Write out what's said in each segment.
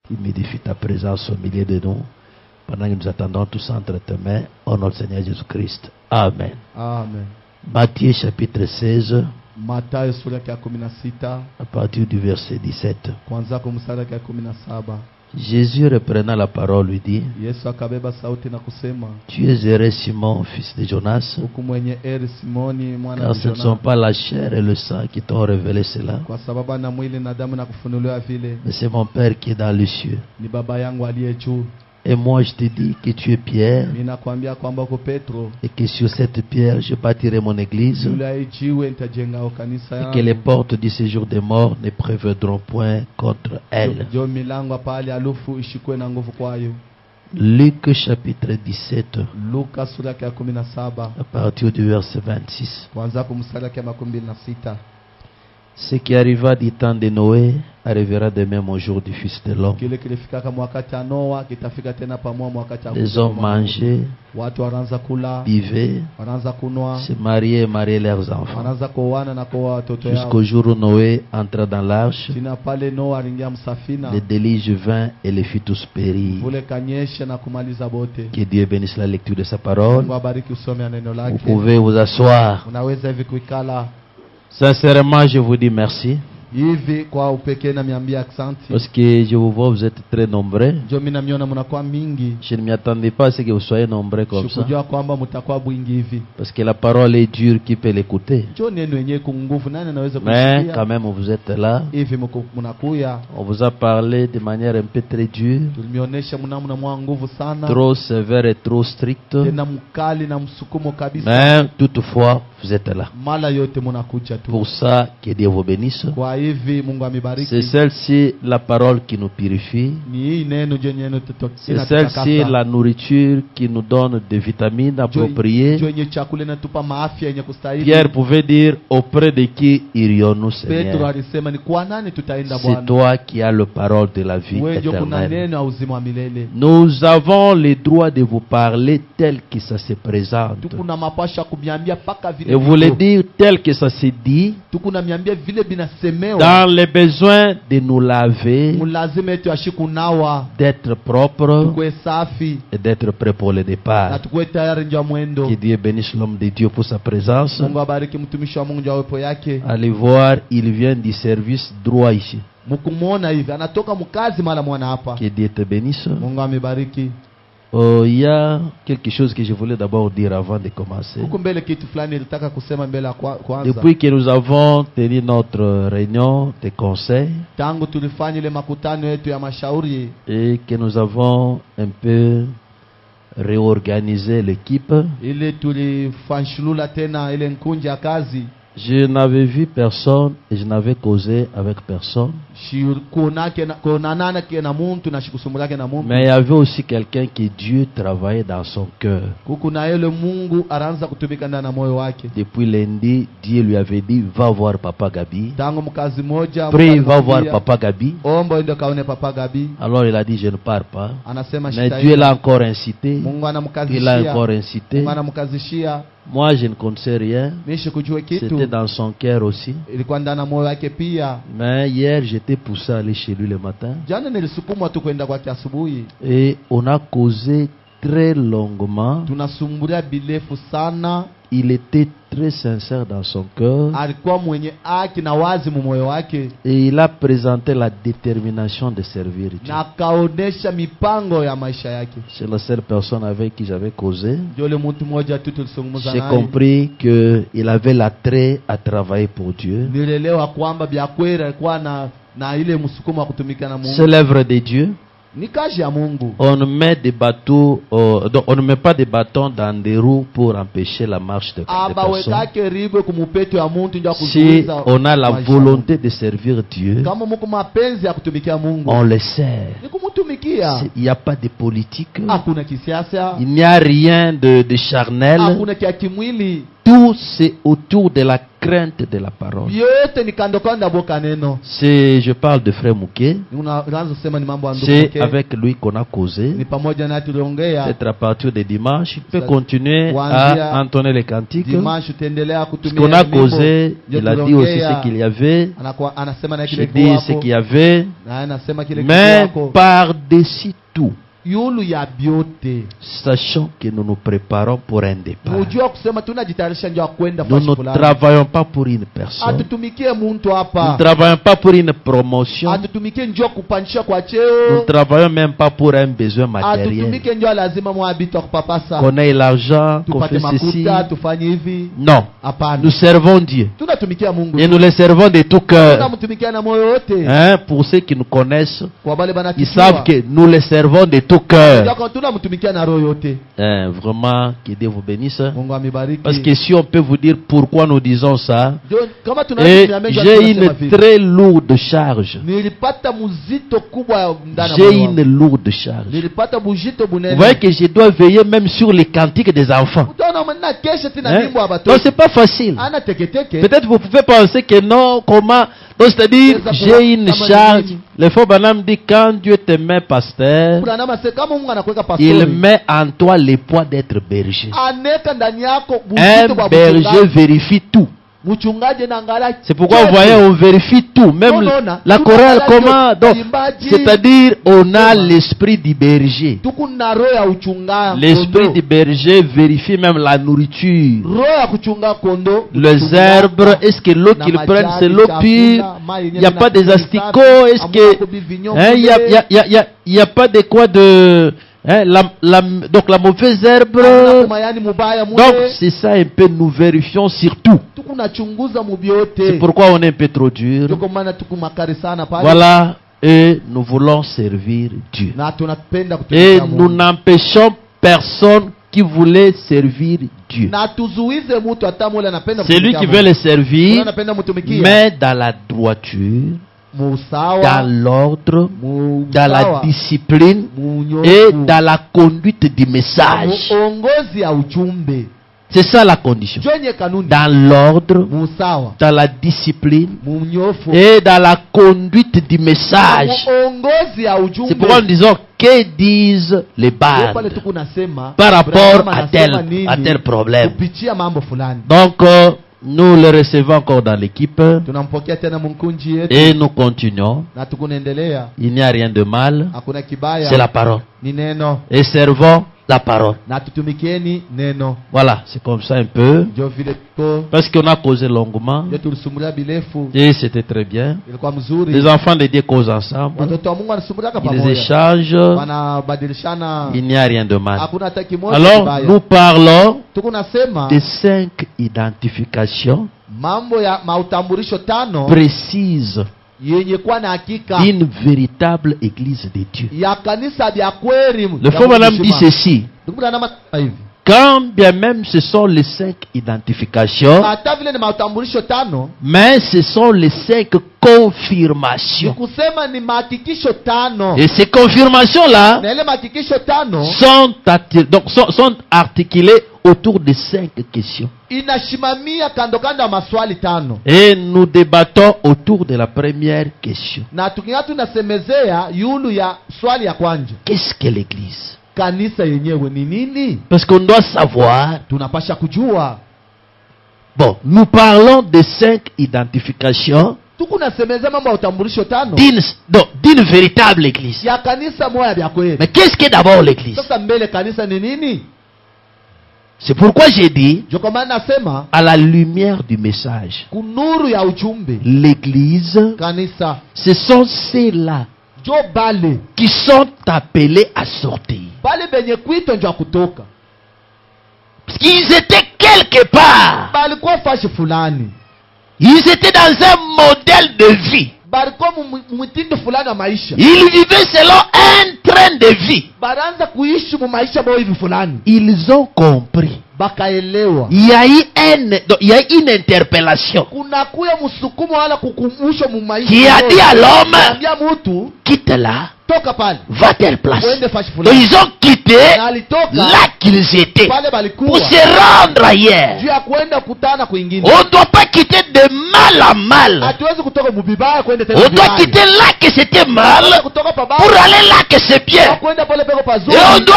qui modifie ta présence au milieu de nous, pendant que nous attendons tous entre tes mains, au nom du Seigneur Jésus-Christ. Amen. Amen. Matthieu chapitre 16, Mathayo sura ya 16 à partir du verset 17. kuanzia kwa mstari wa 17. Jésus reprenant la parole lui dit: Yesu akabeba sauti na kusema, Tu es heureux Simon, fils de Jonas, huku mwenye heri Simoni mwana car wa ce ne sont Yona, pas la chair et le sang qui t'ont révélé cela, kwa sababu na mwili na damu na kufunuliwa vile, mais c'est mon Père qui est dans les cieux. ni baba yangu aliye juu. Et moi je te dis que tu es Pierre, Ninakwambia kwamba uko Petro, et que sur cette pierre je bâtirai mon église, yule jiwe nitajenga kanisa et que les yangu, portes du séjour des morts ne prévaudront point contre elle. jo milango pale alufu ishikwe na nguvu kwayo. Luc chapitre 17, Luka sura ya 17 à partir du verset 26. kuanzia kwa mstari wa 26. Ce qui arriva du temps de Noé arrivera de même au jour du Fils de l'homme. Kile kilifika kama wakati wa Noa kitafika tena pamoja wakati wa Les hommes mangeaient, watu wanaanza kula, buvaient, wanaanza kunwa, se mariaient et mariaient leurs enfants. wanaanza kuoana na kuoa watoto yao. Jusqu'au jour où Noé entra dans l'arche, Tina pale Noa aliingia msafina, le déluge vint et les fit tous périr. vule kanyesha na kumaliza bote. Que Dieu bénisse la lecture de sa parole. Mungu abariki usome neno Vous lake. pouvez vous asseoir. Unaweza hivi kuikala Sincèrement, je vous dis merci. hivi kwa upekee na miambia asante. Parce que je vous vois, vous êtes très nombreux. Jo mimi namiona mnakuwa mingi. Je ne m'y attendais pas à ce que vous soyez nombreux comme ça. Sikujua kwamba mtakuwa wingi hivi. Parce que la parole est dure, qui peut l'écouter? Jo neno yenyewe kwa nguvu, nani anaweza Mais kusikia? quand même, vous êtes là. Hivi mnakuya. On vous a parlé de manière un peu très dure, Tulimeonyesha mnamna mwa nguvu sana. trop sévère et trop stricte. Tena mkali na msukumo kabisa. Mais toutefois, vous êtes là. Mala yote mnakuja tu. Pour ça, que Dieu vous bénisse. Kwa hivi Mungu C'est amebariki. celle-ci la parole qui nous purifie. Ni hii neno jenye neno C'est celle-ci la nourriture qui nous donne des vitamines appropriées. yenye chakula inatupa maafya yenye kustahili. Pierre pouvait dire: auprès de qui irions-nous, Petro Seigneur? alisema ni kwa nani tutaenda C'est Bwana? toi qui as le parole de la vie Wewe ndio kuna éternelle. neno ya uzima wa milele. Nous avons le droit de vous parler tel que ça se présente. Tukuna mapasha kubiambia paka vile. Et vous le dire tel que ça se dit, Tukuna miambia vile binasemewa. dans les besoins de nous laver, Mulazima yetu ashikunawa. d'être propre Tukwe safi et d'être prêt pour le na départ. tukwe tayari nje ya mwendo. Que Dieu bénisse l'homme de Dieu pour sa présence. Mungu abariki mtumishi wa Mungu nje ya uwepo yake. Allez voir, il vient du service droit ici. Mkumuona hivi anatoka mkazi mara mwana hapa. Que Dieu te bénisse. Mungu amebariki. Il y a quelque chose que je voulais d'abord dire avant de commencer. Huko mbele kitu fulani nilitaka kusema mbele ya kwanza. Depuis que nous avons tenu notre réunion de conseil Tangu tulifanya ile makutano yetu ya mashauri et que nous avons un peu réorganisé l'équipe, ile tulifanshulula tena ile nkunja ya kazi, je n'avais vu personne et je n'avais causé avec personne. kuonanana ke na muntu na shikusumbulake na muntu. Mais il y avait aussi quelqu'un que Dieu travaillait dans son cœur. Huku na yule Mungu anaanza kutumika ndani ya moyo wake. Depuis lundi, Dieu lui avait dit: va voir Papa Gabi. Tangu mkazi moja Prie, va voir Papa Gabi. ombo ndio kaone Papa Gabi. Alors il a dit: je ne pars pas. Anasema Mais Dieu l'a encore incité. Mungu Il l'a anamkazishia. encore incité. Mungu anamkazishia. Moi, je ne connaissais rien. Mishi kujua C'était kitu dans son cœur aussi. ilikuwa ndani ya moyo wake pia. Mais hier, j'étais poussé à aller chez lui le matin. Jana nilisukumwa tu kwenda kwake asubuhi. Et on a causé très longuement. Tunasumbulia bilefu sana. Il était très sincère dans son cœur. Alikuwa mwenye haki na wazi moyo wake. Et il a présenté la détermination de servir Dieu. Na kaonesha mipango ya maisha yake. C'est la seule personne avec qui j'avais causé. Jole mtu mmoja tu tulisungumza J'ai naye. compris qu'il avait l'attrait à travailler pour Dieu. Nilelewa kwamba bya kweli alikuwa na ile msukumo wa kutumika na Mungu. C'est l'œuvre de Dieu. Ni kazi ya Mungu. On met des bateaux, donc on ne met pas des bâtons dans des roues pour empêcher la marche des personnes. Wekake ribe kumupeto ya muntu ndio Si kuzuiza. on a la volonté de servir Dieu, Kama mko mapenzi ya kutumikia Mungu. on le sert. Ni kumtumikia. Il n'y a pas de politique. Hakuna kisiasa. Il n'y a rien de charnel. Hakuna kia kimwili. Tout c'est autour de la crainte de la parole. Yote ni kando kando boka neno. Je parle de frère Mouké. Unaanza kusema ni mambo ya ndugu C'est Mouké. avec lui qu'on a causé. Ni pamoja na tuliongea. Peut-être à partir de dimanche, il peut Ça- continuer Kuanzia à entonner les cantiques. Dimanche utaendelea Ce kutumia qu'on a nyimbo. causé, Ndio il a dit tuliongea. aussi ce qu'il y avait. Anasema na J'ai kile dit ce qu'il y avait. na anasema kile Mais kwako. par-dessus tout, Yulu ya biote. sachant que nous nous préparons pour un départ. Mujua kusema tunajitayarisha ndio kwenda Nous fashi ne fulani. travaillons pas pour une personne. Atutumikie muntu Nous ne hapa. travaillons pas pour une promotion. Atutumikie njoo kupandisha kwa Nous ne cheo. travaillons même pas pour un besoin matériel. Atutumike njoo lazima mwabito kupapasa. Qu'on ait l'argent, qu'on Tupate fait ceci. makuta, tufanye hivi. Non. Hapana. Nous servons Dieu. Tunatumikia Mungu. Et nous le servons de tout cœur. Tunamtumikia na moyo wote. Hein? Pour ceux qui nous connaissent, Kwa bale bana ils savent que nous le servons de tout cœur. tunamtumikia na roho yote. Hein, vraiment, que Dieu vous bénisse. Mungu amibariki. Parce que si on peut vous dire pourquoi nous disons ça, Kama et tunatumia mengi j'ai une très lourde charge. nilipata muzito kubwa ndani J'ai ya une lourde charge. nilipata bujito Vous bunene. voyez que je dois veiller même sur les cantiques des enfants. Utaona mna kesha tena Hein? nyimbo hapa Donc c'est pas facile. ana teketeke. Peut-être vous pouvez penser que non, comment. Donc c'est-à-dire, j'ai une charge. Le faux Banam dit quand Dieu te met pasteur, Kuna nama se kama Mungu anakuweka il pastori. met en toi le poids d'être berger. Aneka ndani yako bujito Un kwa berger mchungaji. vérifie tout. Mchungaji na ngala. C'est pourquoi vous voyez, on vérifie tout. Même Non, non, la tout chorale, ça, comment. Donc, Imbaji. c'est-à-dire, on a Comment? l'esprit du berger. Tuku na roho ya uchunga. L'esprit kondo. du berger vérifie même la nourriture. Roho ya kuchunga kondo. Les kuchunga herbes, est-ce que l'eau na qu'ils majani, prennent, c'est l'eau chakula, pure? mai Il n'y a yenyewe pas des na asticots, safi, est-ce amuna que. kubivinyo Hein, il y a, kule. il y a- il y a- il y a- il y a pas de quoi de. Hein, donc la mauvaise herbe. Hamuna kumayani mubaya mule. Donc c'est ça un peu, nous vérifions surtout. Tukunachunguza mubiote. C'est pourquoi on est un peu trop dur. Ndio kwa maana tukumakari sana pale. Voilà, et nous voulons servir Dieu. Na tunapenda Et kutumikia nous Mungu. n'empêchons personne qui voulait servir Dieu. Na tuzuize mtu hata mule anapenda C'est lui kutumikia qui Mungu. veut le servir, Anapenda mtumikia. mais dans la droiture, Musawa. dans l'ordre, dans la Musawa. discipline Munyofu. et dans la conduite du message. Uongozi ya ujumbe. C'est ça la condition. Jwenye kanuni. Dans l'ordre, Musawa. dans la discipline Munyofu. et dans la conduite du message. Uongozi ya ujumbe. C'est pourquoi nous disons que disent les Ndio pale bardes tuku nasema par rapport Abraham à anasema nini tel problème. kupitia mambo fulani. Donc, nous le recevons encore dans l'équipe Tunampokea tena mkunji yetu et nous continuons. na tukunaendelea. Il n'y a rien de mal, Hakuna kibaya. c'est la parole. Ni neno Et servons la parole. na tutumikieni neno. Voilà, c'est comme ça un peu. Ndio vile tuko Parce qu'on a causé longuement ndio tulisumulia bilefu. et c'était très bien. Ilikuwa mzuri. Les enfants de Dieu causent ensemble, Watoto wa Mungu wanasumuliaka ils pamoja. échangent, Wanabadilishana. il n'y a rien de mal. Hakuna hata kimoja Alors, kibaya. nous parlons Tuko nasema de 5 identifications mambo ya mautambulisho tano précises yenye kuwa na hakika d'une véritable église de Dieu. ya kanisa vya kweli. Le faux madame dit ceci. Ndugu mwanadamu hivi. Quand bien même ce sont les 5 identifications, Hata vile ni mautambulisho tano, mais ce sont les 5 ni confirmations. kusema ni mahakikisho tano. Et ces confirmations-là Na ile mahakikisho tano sont articulées autour de 5 questions. inashimamia kando kando ya maswali tano. Et nous débattons autour de la première question. Na tukiwa tunasemezea yulu ya swali ya kwanza. Qu'est-ce que l'église? Kanisa yenyewe ni nini? Parce qu'on doit savoir. Tunapasha kujua. Bon, nous parlons de 5 identifications Tuku nasemezea mambo ya utambulisho tano d'une véritable église. ya kanisa moja vya kweli. Mais qu'est-ce qu'est d'abord l'église? Sasa mbele kanisa ni nini? C'est pourquoi j'ai dit, Ndio kwa maana nasema à la lumière du message, kunuru ya ujumbe l'église, kanisa ce sont ceux-là jo bale qui sont appelés à sortir. bale benye kwito ndio kutoka. Parce qu'ils étaient quelque part. Balikuwa fashi fulani. Ils étaient dans un modèle de vie. Balikuwa mtindo fulani wa maisha. Ils vivaient selon un train de vie. Baraanza kuishi mu maisha bao hivi fulani. Ils ont compris. Bakaelewa. Il y a eu une interpellation Kuna kuya msukumo wala kukumbusha mu maisha. qui a dit à l'homme, Ambia mtu quitte là, toka pale va telle place. uende fashi Donc fulani. ils ont quitté Na alitoka là qu'ils étaient pale pour balikuwa se rendre ailleurs. juu ya kwenda kutana kwingine. On ne doit pas quitter de mal à mal. Hatuwezi kutoka mubibaya kwenda tena On doit vibaya. quitter là que c'était mal Kutoka pour pabaya aller là que c'est bien. kwenda pale peko pazuri. Et on doit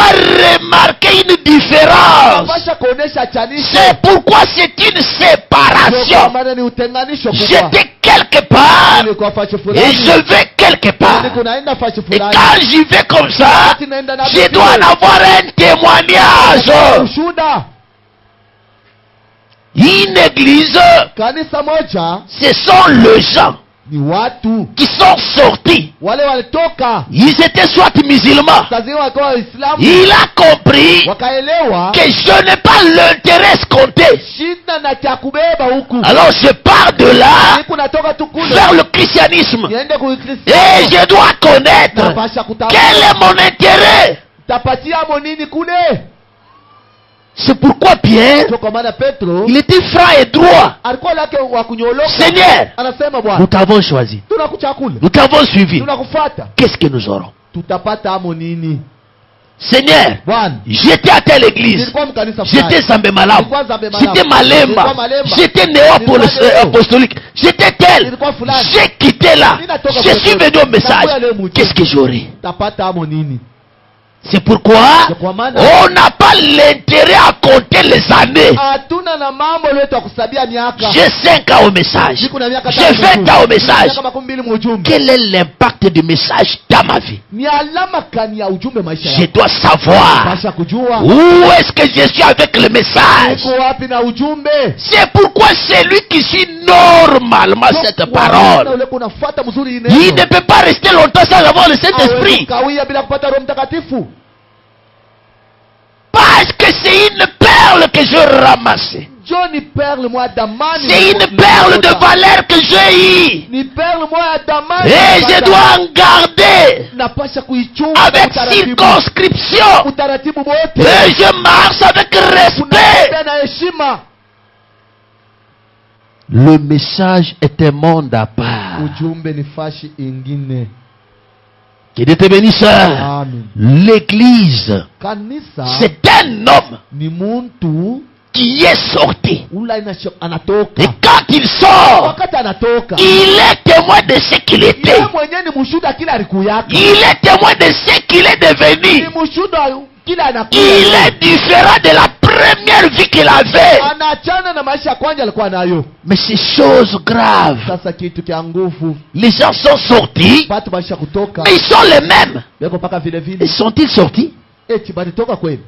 remarquer une différence. Unapasha kuonesha chanisho. C'est pourquoi c'est une Kwa séparation. maana ni utenganisho kubwa. J'étais quelque part Ni kwa fashi et fulani. je vais quelque part. Ni kunaenda fashi Et fulani. quand j'y vais comme ça, je dois en avoir un témoignage. Ushuhuda. Une église, Kanisa moja ce sont les gens ni watu qui sont sortis. wale walitoka Ils étaient soit musulmans. kazi wakawa Waislamu, Il a compris wakaelewa que je n'ai pas l'intérêt escompté. shida na cha kubeba huku. Alors je pars de là Siku natoka tu kule vers le christianisme. niende Et kuikristo. je dois connaître Napasha kutambua quel est mon intérêt. tapatia mo nini kule. C'est pourquoi Pierre, Kwa maana Petro il était franc et droit. alikuwa lake wa kunyoloka. Seigneur, Anasema nous Bwana, t'avons choisi. tunakuchakula, Nous t'avons suivi. tunakufuata, Qu'est-ce que nous aurons? tutapata amo nini? Seigneur, Bwana, j'étais à telle église. nilikuwa mkanisa J'étais fulani. Zambé Malam. Nilikuwa Zambé Malam. J'étais Malemba. Nilikuwa Malemba. J'étais Nilikuwa Neo. néo-apostolique. J'étais tel. Nilikuwa fulani. J'ai quitté là. Ninatoka Je kule. suis venu au message. Nakuya leo mjini. Qu'est-ce que j'aurai? Tapata amo nini? C'est pourquoi Kwa maana on n'a pas l'intérêt à compter les années. hatuna na mambo yetu ya kusabia miaka. J'ai 5 ans au message. Niko na miaka J'ai tano 20 ans au message. Miaka 12 mujumbe. Quel est l'impact du message dans ma vie? Ni alama kani ya ujumbe maisha Je yako. dois savoir Pasha kujua où est-ce que je suis avec le message. uko wapi na ujumbe. C'est pourquoi celui qui suit normalement cette parole, Ule kunafuata mzuri il neno. ne peut pas rester longtemps sans avoir le Saint-Esprit. Kawia bila kupata Roho Mtakatifu. Parce que c'est une perle que je ramasse. Johnny perle moi damani. C'est une perle de valeur que j'ai eue. Ni perle moi damani. Et je dois en garder napasha kuichunga avec circonscription. utaratibu wote. Et je marche avec respect. Kuna na heshima. Le message est un monde à part. Ujumbe ni fashi ingine. Que Dieu te bénisse. Amen. L'église, Kanisa c'est un homme ni muntu qui est sorti. ula anatoka. Et quand il sort, Wakati anatoka. il est témoin de ce qu'il était. Yeye mwenyewe ni mshuhuda kila alikuyaka. Il est témoin de ce qu'il est devenu. Ni mshuhuda kila anakuwa. Il est différent de la première vie qu'il avait. Anaachana na maisha ya kwanza alikuwa nayo. Mais c'est chose grave. Sasa kitu kia nguvu. Les gens sont sortis, Watu maisha kutoka. mais ils sont les mêmes. Beko paka vile Et vile. sont-ils sortis? Eti bali toka kweli.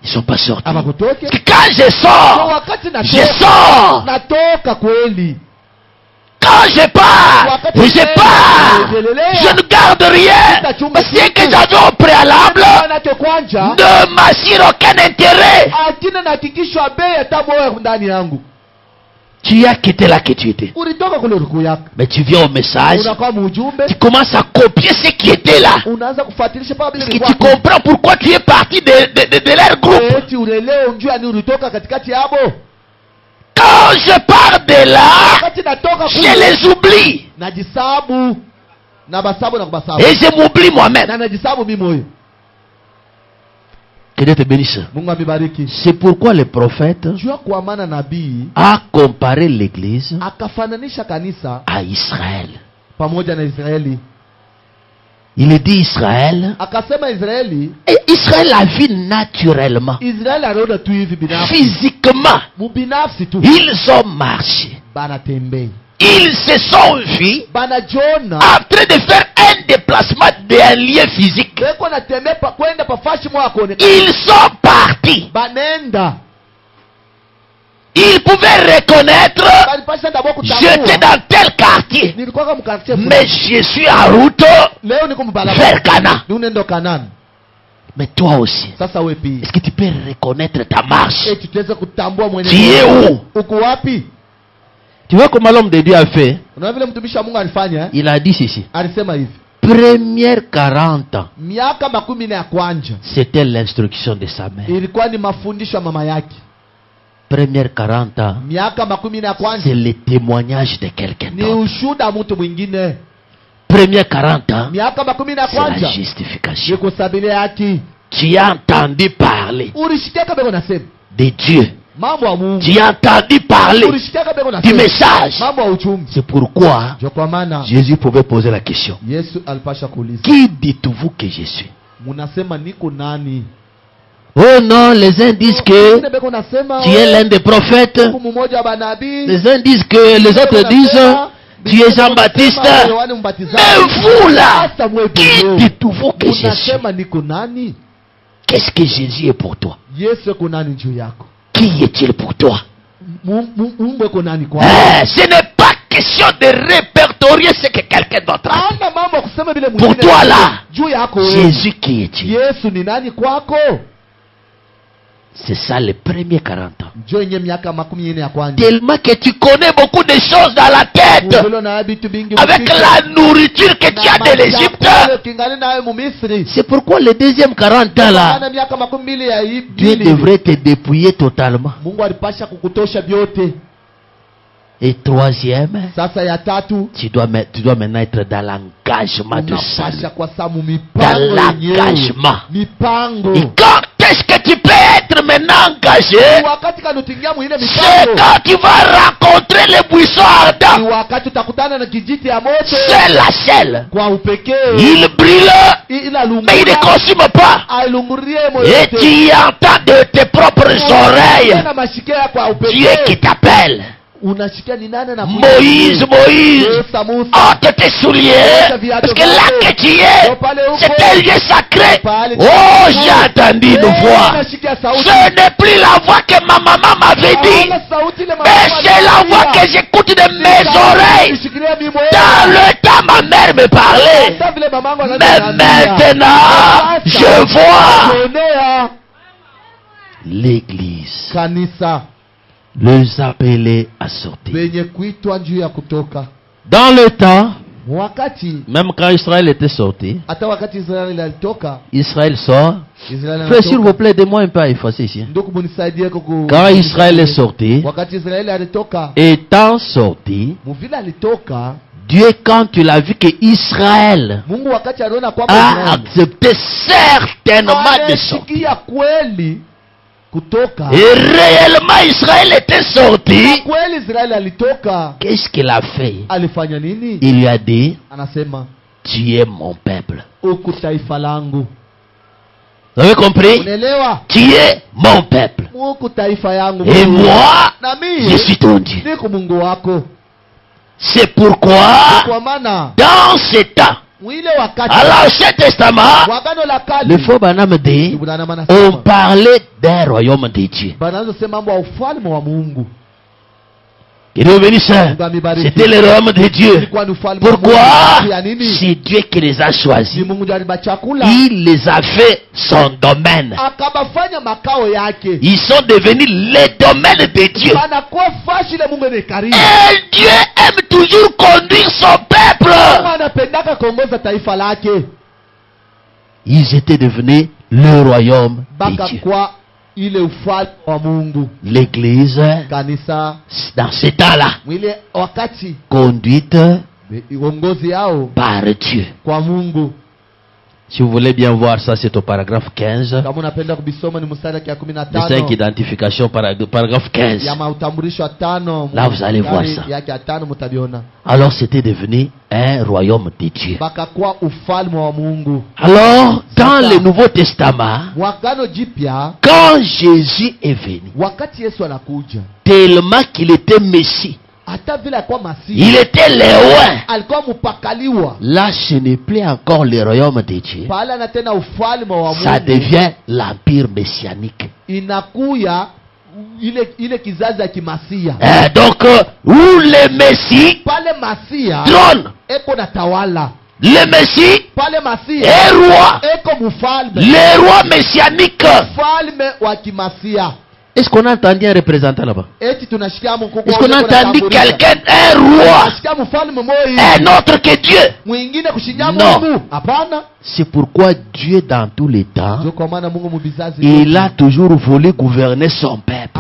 Ils ne sont pas sortis. Ama kutoke. Parce que quand je Kwa sors, wakati je natoka. sors. Natoka kweli. Quand je pars, je pars. Je ne garde rien. Parce que ce que j'avais au préalable Anacho kwanja. ne m'assure aucun intérêt. Akina na hakikisho bei hata moyo ndani yangu. Tu as quitté là que tu étais. Ulitoka kule ulikuyaka. Mais tu viens au message. Unakuwa mujumbe. Tu commences à copier ce qui était là. Unaanza kufuatilisha pale Parce vile que tu comprends pourquoi tu es parti de leur groupe. eti uleleo njua ni ulitoka katikati yabo. Quand je pars de là, Wakati natoka je kule les oublie. najisabu na basabu na kubasabu. Et je m'oublie moi-même. Na najisabu mimi moyo. Que Dieu te bénisse. Mungu amebariki. C'est pourquoi le prophète Jua kwa maana nabii a comparé l'église akafananisha kanisa à Israël. pamoja na Israeli. Il dit Israël. Akasema Israeli, Et Israël a vu naturellement, Israeli anaona tu hivi binafsi. physiquement. Mubinafsi tu. Ils ont marché. Banatembei. Ils se sont vus Banajona. en train de faire un déplacement d'un lien physique. Beko natembea pa kwenda pa fashi mwa kuonekana. Ils sont partis. Banenda. Ils pouvaient reconnaître, Balipasha ndabo j'étais kutambua. dans tel quartier, Nilikuwa kama mkartie fulani. mais je suis en route Leo niko mbalabala. vers Cana. Ni unaenda Kanani. Mais toi aussi, Sasa wewe pia. est-ce que tu peux reconnaître ta marche? Eti tuweze kutambua Tu mwenendo. es où? Uko wapi? Tu vois comment l'homme de Dieu a fait? Unaona vile mtumishi wa Mungu alifanya eh? Il a dit ceci. Alisema hivi. Première 40 ans, Miaka 10 ya kwanja c'était l'instruction de sa mère. ilikuwa ni mafundisho ya mama yake. Première 40 ans, Miaka 10 ya kwanja c'est le témoignage de quelqu'un ni d'autre. ushuhuda mtu mwingine. premiers 40 ans, miaka 10 na c'est la kwanza justification. ni kusabilia haki. Tu as entendu parler Ulishikaka beko nasema de Dieu. mambo ya Mungu. Tu as entendu parler Ulishikaka beko du nasema message. mambo ya uchumi. C'est pourquoi Jo kwa maana Jésus pouvait poser la question. Yesu alipasha kuuliza, Qui dites-vous que je suis? munasema niko nani? Oh non, les uns disent que beko nasema tu es l'un des prophètes. mmoja wa manabii. Les uns disent que les autres disent tu es Jean-Baptiste. Mais vous là, qui dites-vous que je suis? Unasema niko nani? Qu'est-ce que Jésus est pour toi? Yesu eko nani juu yako? Qui est-il pour toi? Mungu eko nani kwa? Ce n'est pas question de répertorier ce que quelqu'un d'autre a. Ana mambo kusema vile Pour toi là, juu yako wewe. Jésus qui est-il? Yesu ni nani kwako? C'est ça les premiers 40 ans. Njoo yenye miaka 40 ya kwanza. Tellement que tu connais beaucoup de choses dans la tête. Avec la nourriture que tu as de l'Égypte. C'est pourquoi les deuxièmes 40 ans là, Dieu devrait te dépouiller totalement. Et troisième, tu dois maintenant être dans l'engagement de ça. Dans l'engagement. Et quand est-ce que tu peux être maintenant engagé? C'est quand tu vas rencontrer les buissons ardents. C'est la selle. Il brûle, mais il ne consume pas. Et tu entends de tes propres oreilles Dieu qui t'appelle. Moïse, ôte tes souliers, parce que là que tu es, c'est un lieu sacré. Oh, j'ai entendu une voix. Ce n'est plus la voix que ma maman m'avait dit, mais c'est la voix que j'écoute de mes oreilles. Dans le temps, ma mère me parlait, mais maintenant, je vois l'église. Les appeler à sortir. Dans le temps, même quand Israël était sorti, Israël sort. Frère, s'il vous plaît, aidez-moi un peu à effacer ici. Quand Israël est sorti, étant sorti, Dieu, quand il a vu que Israël a accepté certainement de sortir, et réellement Israël était sorti, qu'est-ce qu'il a fait? Il lui a dit, tu es mon peuple. Vous avez compris? Tu es mon peuple. Et moi, je suis ton Dieu. C'est pourquoi, dans ce temps, à l'Ancien Testament, le faux Banam dit, on parlait d'un royaume de Dieu. Il est revenu ça. C'était le royaume de Dieu. Pourquoi? C'est Dieu qui les a choisis. Il les a fait son domaine. Ils sont devenus les domaines de Dieu. Et Dieu aime toujours conduire son peuple. Ils étaient devenus le royaume de Dieu. L'église, dans ce temps-là, conduite par Dieu. Si vous voulez bien voir ça, c'est au paragraphe 15. Les 5 identifications, paragraphe 15. Là, vous allez voir ça. Alors, c'était devenu un royaume de Dieu. Alors, dans le Nouveau Testament, quand Jésus est venu, tellement qu'il était Messie, il était loin. Là, ce n'est plus encore le royaume de Dieu. Ça devient l'empire messianique. Donc, où le Messie trône, le Messie est roi, le roi messianique. Est-ce qu'on a entendu un représentant là-bas? Est-ce qu'on a entendu quelqu'un, un roi, un autre que Dieu? Non. C'est pourquoi Dieu, dans tous les temps, il a toujours voulu gouverner son peuple.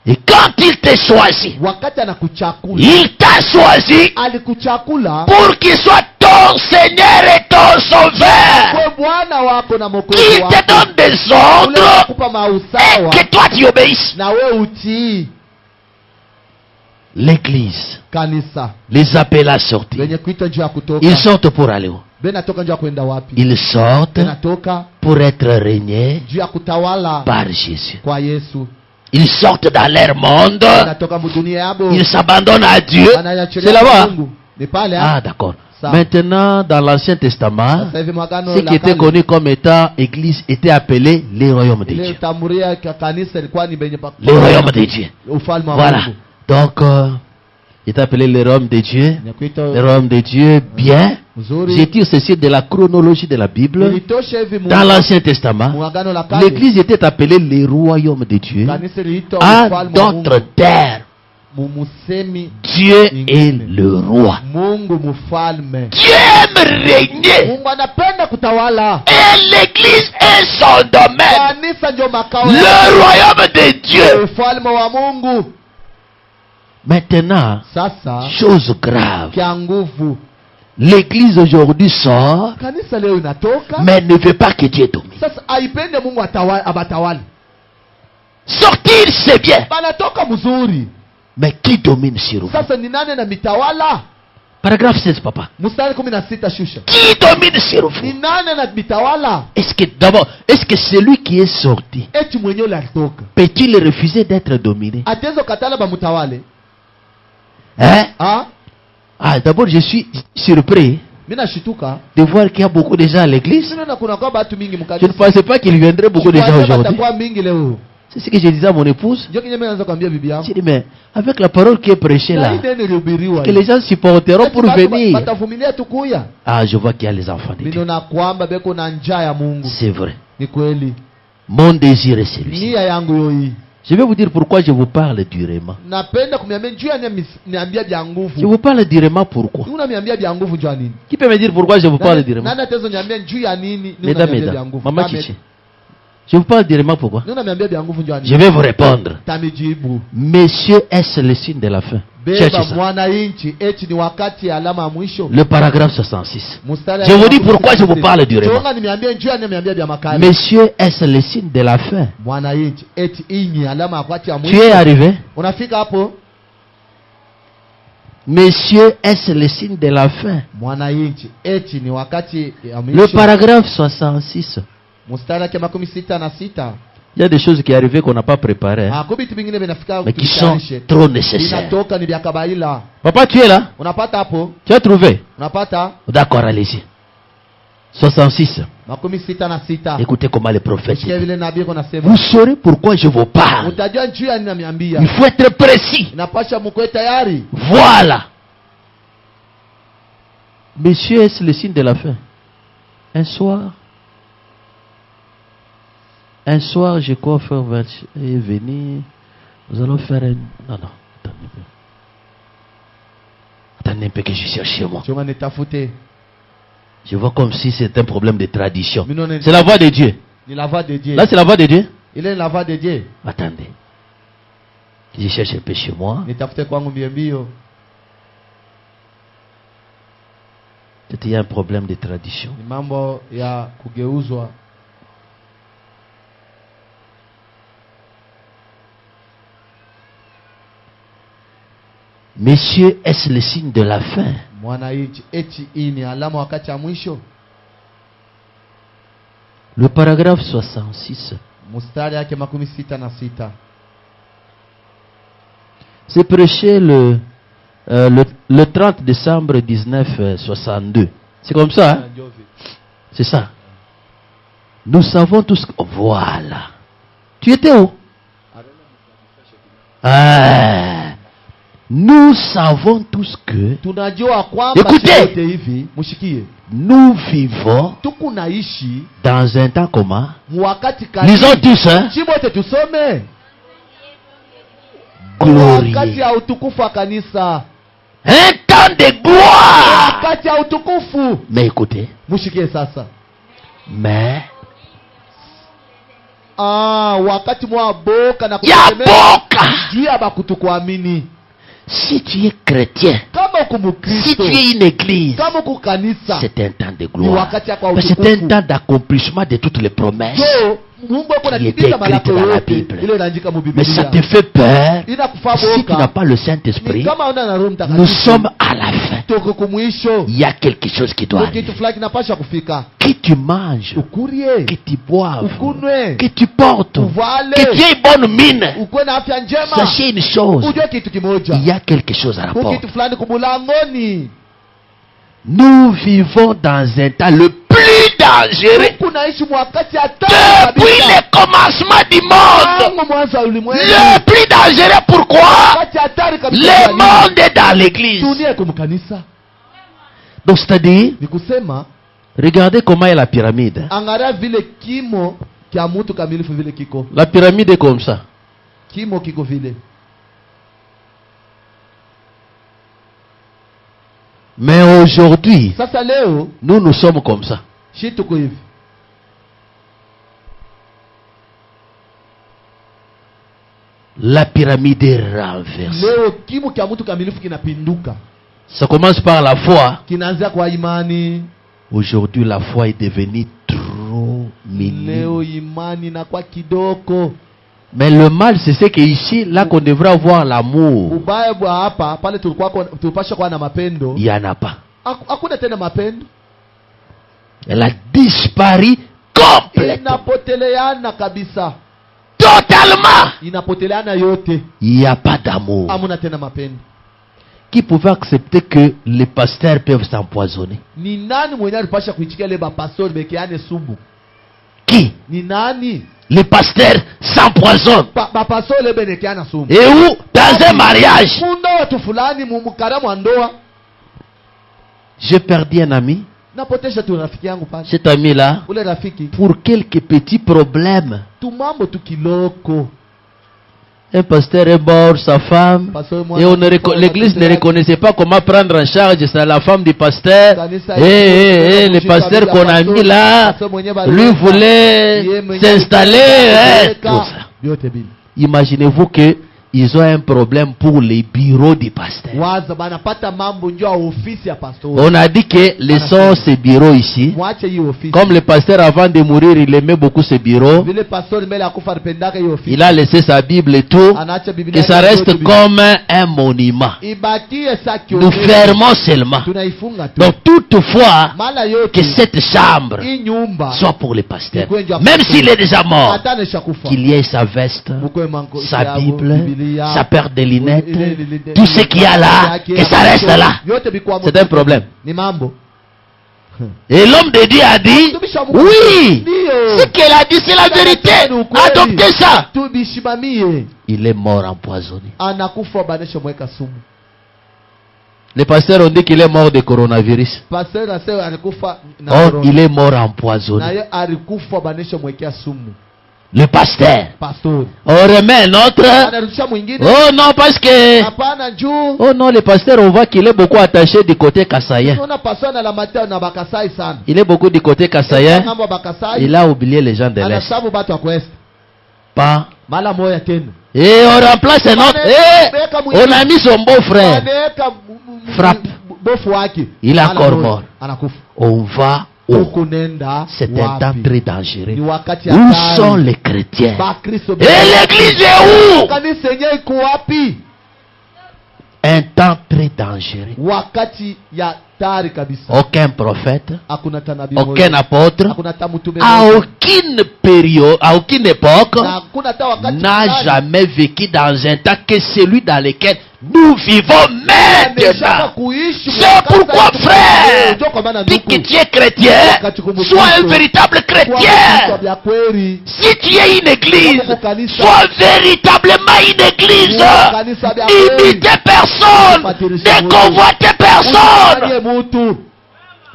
Et quand il t'a choisi, wakati anakuchakula, il t'a choisi alikuchakula pour qu'il soit ton Seigneur et ton Sauveur. kwa Bwana wako na Mwokozi Qu'il wako. te donne des Ule ordres anakupa et mausawa que toi tu obéisses. na wewe utii. L'église Kanisa les appelle à sortir. wenye kuitwa njia ya kutoka, Ils sortent pour aller où? benatoka njia ya kwenda wapi? Ils sortent Benatoka pour être régnés njia ya kutawala par Jésus. kwa Yesu. Ils sortent dans leur monde. Benatoka mudunia yabo, Ils s'abandonnent à Dieu. wanaachilia C'est là-bas. Mungu. Ni pale Ah, d'accord. Ça. Maintenant, dans l'Ancien Testament, Sasa hivi mwagano ce la qui était kale, connu comme étant église était appelé les royaumes de ile Dieu. tamuria ya kanisa ilikuwa ni benye pa Les royaumes de Dieu. ufalme wa Voilà. Mungu. Donc, il est appelé les royaumes de Dieu. Ni kuita Les royaumes de Dieu, bien. mzuri. J'ai dit ceci de la chronologie de la Bible. Ilitosha hivi Dans l'Ancien Testament, mwagano la kale, l'église était appelée les royaumes de Dieu. kanisa iliitwa À ufalme wa d'autres Mungu. terres, Mumusemi Dieu est le roi. Mungu mfalme. Dieu aime régner. Mungu anapenda kutawala. Et l'église est son domaine. Kanisa ndio makao Le yake. royaume de Dieu. Ufalme wa Mungu. Maintenant, Sasa chose grave. kia nguvu, L'église aujourd'hui sort, kanisa leo inatoka, mais ne veut pas que Dieu domine. sasa haipende Mungu abatawali. Sortir, c'est bien. Banatoka mzuri. Mais qui domine sur vous? Sasa ni nani na mitawala? Paragraphe 16, papa. Mstari 16 shusha. Qui domine sur Ni vous? nani na mitawala? Est-ce que d'abord, est-ce que celui qui est sorti Eti mwenyewe alitoka. peut-il refuser d'être dominé? Atezo katala ba mutawale. Hein? Ah? Ah, d'abord, je suis surpris Mimi nashituka. de voir qu'il y a beaucoup de gens à l'église. Sina na kuna kwa watu mingi Je ne mkanisa. pensais pas qu'il viendrait beaucoup de gens aujourd'hui. Batakuwa mingi leo. C'est ce que je disais à mon épouse. Ndio kinyeme naanza kuambia bibi yangu. J'ai dit, mais avec la parole qui est prêchée Na là, hii neno ilihubiriwa. que les gens supporteront pour venir. Batavumilia tu kuya. Ah, je vois qu'il y a les enfants de Mimi Dieu. naona kwamba beko na njaa ya Mungu. C'est vrai. Ni kweli. Mon désir est celui-ci. Nia yangu yo hii. Je vais vous dire pourquoi je vous parle durement. Napenda kumwambia njoo niambia bya Je nguvu. vous parle durement pourquoi. Ni unaniambia bya nguvu njoo nini? Qui peut me dire pourquoi je vous parle durement? Nani atezo niambia njoo ya nini? Ni Mesdames, unaniambia bya mesdames, nguvu. Maman Chichi. Je vous parle durement pourquoi? Ni unaniambia bya nguvu njoo Je nini? vais vous répondre. Tamijibu. Messieurs, est-ce le signe de la fin? Cherchez Beba ça. mwana inchi eti ni wakati ya alama ya mwisho. Le paragraphe 66. Mustari Je vous dis pourquoi je vous parle durement. Chonga niambia njoo niambia bya makali. Messieurs, est-ce le signe de la fin? Mwana inchi eti inyi alama ya wakati ya Tu mwisho. es arrivé? Unafika hapo? Messieurs, est-ce le signe de la fin? Mwana inchi eti ni wakati ya Le mwisho. paragraphe 66. Mustari yake 66. Il y a des choses qui arrivent qu'on n'a pas préparées, hein, Hakubi vitu vingine vinafika mais qui sont trop nécessaires. inatoka ni vya kabaila. Papa, tu es là? Unapata hapo? Tu as trouvé? Unapata? D'accord, allez-y. 66. 66. Écoutez comment les prophètes Sikia disent. vile nabii anasema. Vous saurez pourquoi je vous parle. Utajua njuu ya nini namiambia. Il faut être précis. Inapasha mkoe tayari. Voilà. Monsieur, est-ce le signe de la fin? Un soir, je crois, frère Vach est venu. Nous allons faire un... Non, attendez un peu. Attendez un peu que je cherche chez moi. Chonga nitafute. Je vois comme si c'est un problème de tradition. Minone- C'est la voix de Dieu. Ni la voix de Dieu. Là, c'est la voix de Dieu. Il est la voix de Dieu. Attendez. Je cherche un peu chez moi. Nitafute kwangu mbio. Peut-être il y a un problème de tradition. Ni mambo ya kugeuzwa. Messieurs, est-ce le signe de la fin? Mwana inchi eti hii ni alama wakati ya mwisho. Le paragraphe 66. Mustari yake 66. C'est prêché le 30 décembre 1962. C'est comme ça, hein? C'est ça. Nous savons tous... Voilà. Tu étais où? Ah. Nous savons tous que... Tunajua kwamba Écoutez. yote hivi, mushikie. Nous vivons Tukunaishi dans un temps comment? wakati Lisons tous, hein? Chibote tusome. Glorieux. Wakati ya utukufu wa kanisa. Un temps de gloire. Wakati ya utukufu. Mais écoutez. Mushikie sasa. Mais wakati mwa boka na ya boka. juu ya bakutukuamini. Si tu es chrétien, si tu es une église, c'est un temps de gloire. C'est un temps d'accomplissement de toutes les promesses qui étaient écrites dans la Bible. Mais ça te fait peur. Si tu n'as pas le Saint-Esprit, nous sommes à la fin. Il y a quelque chose qui doit arriver. Que tu manges, que tu boives, que tu portes, que tu aies bonne mine. Sachez une chose, il y a quelque chose à la porte. Nous vivons dans un temps le plus dangereux depuis le commencement du monde. Le plus dangereux, pourquoi? Le monde est dans l'église. Donc c'est-à-dire, regardez comment est la pyramide. La pyramide est comme ça. Mais aujourd'hui, nous sommes comme ça. La pyramide est renversée. Ça commence par la foi. Aujourd'hui, la foi est devenue trop minime. Mais le mal, c'est ce qu'ici, là qu'on devrait avoir l'amour, il n'y en a pas. Elle a disparu complètement. Totalement. Il n'y a pas d'amour. Qui pouvait accepter que les pasteurs peuvent s'empoisonner? Qui? Les pasteurs s'empoisonnent. Et où? Dans un mariage. J'ai perdu un ami. Cet ami-là, pour quelques petits problèmes, un pasteur est mort, sa femme, et l'église ne reconnaissait pas comment prendre en charge la femme du pasteur. Et le pasteur qu'on a mis là, lui voulait s'installer. Tout ça. Imaginez-vous que ils ont un problème pour les bureaux du pasteur. On a dit que les sont ces bureaux ici. Comme le pasteur avant de mourir, il aimait beaucoup ce bureau. Il a laissé sa Bible et tout. Que ça reste comme un monument. Nous fermons seulement. Donc toutefois, que cette chambre soit pour le pasteur. Même s'il est déjà mort, qu'il y ait sa veste, sa Bible, sa paire de lunettes, tout ce qu'il y a là, que ça reste là. C'est un problème. Et l'homme de Dieu a dit, oui, ce qu'elle a dit, c'est la vérité. Adoptez ça. Il est mort empoisonné. Les pasteurs ont dit qu'il est mort de coronavirus. Or, il est mort empoisonné. Le pasteur. On remet un autre. Oh non, parce que. Oh non, le pasteur, on voit qu'il est beaucoup attaché du côté kassaïen. Il est beaucoup du côté kassaïen. Il a oublié les gens de l'Est. Pas. Et on remplace un autre. Et on a mis son beau-frère. Frappe. Il est encore mort. On va. C'est un temps très dangereux. Où sont les chrétiens? Et l'église est où? Un temps très dangereux. Aucun prophète, aucun apôtre, à aucune période, à aucune époque, n'a jamais vécu dans un temps que celui dans lequel nous vivons maintenant. C'est pourquoi, frère, dis que tu es chrétien, sois un véritable chrétien. Si tu es une église, sois véritablement une église. N'imitez personne, ne convoitez personne.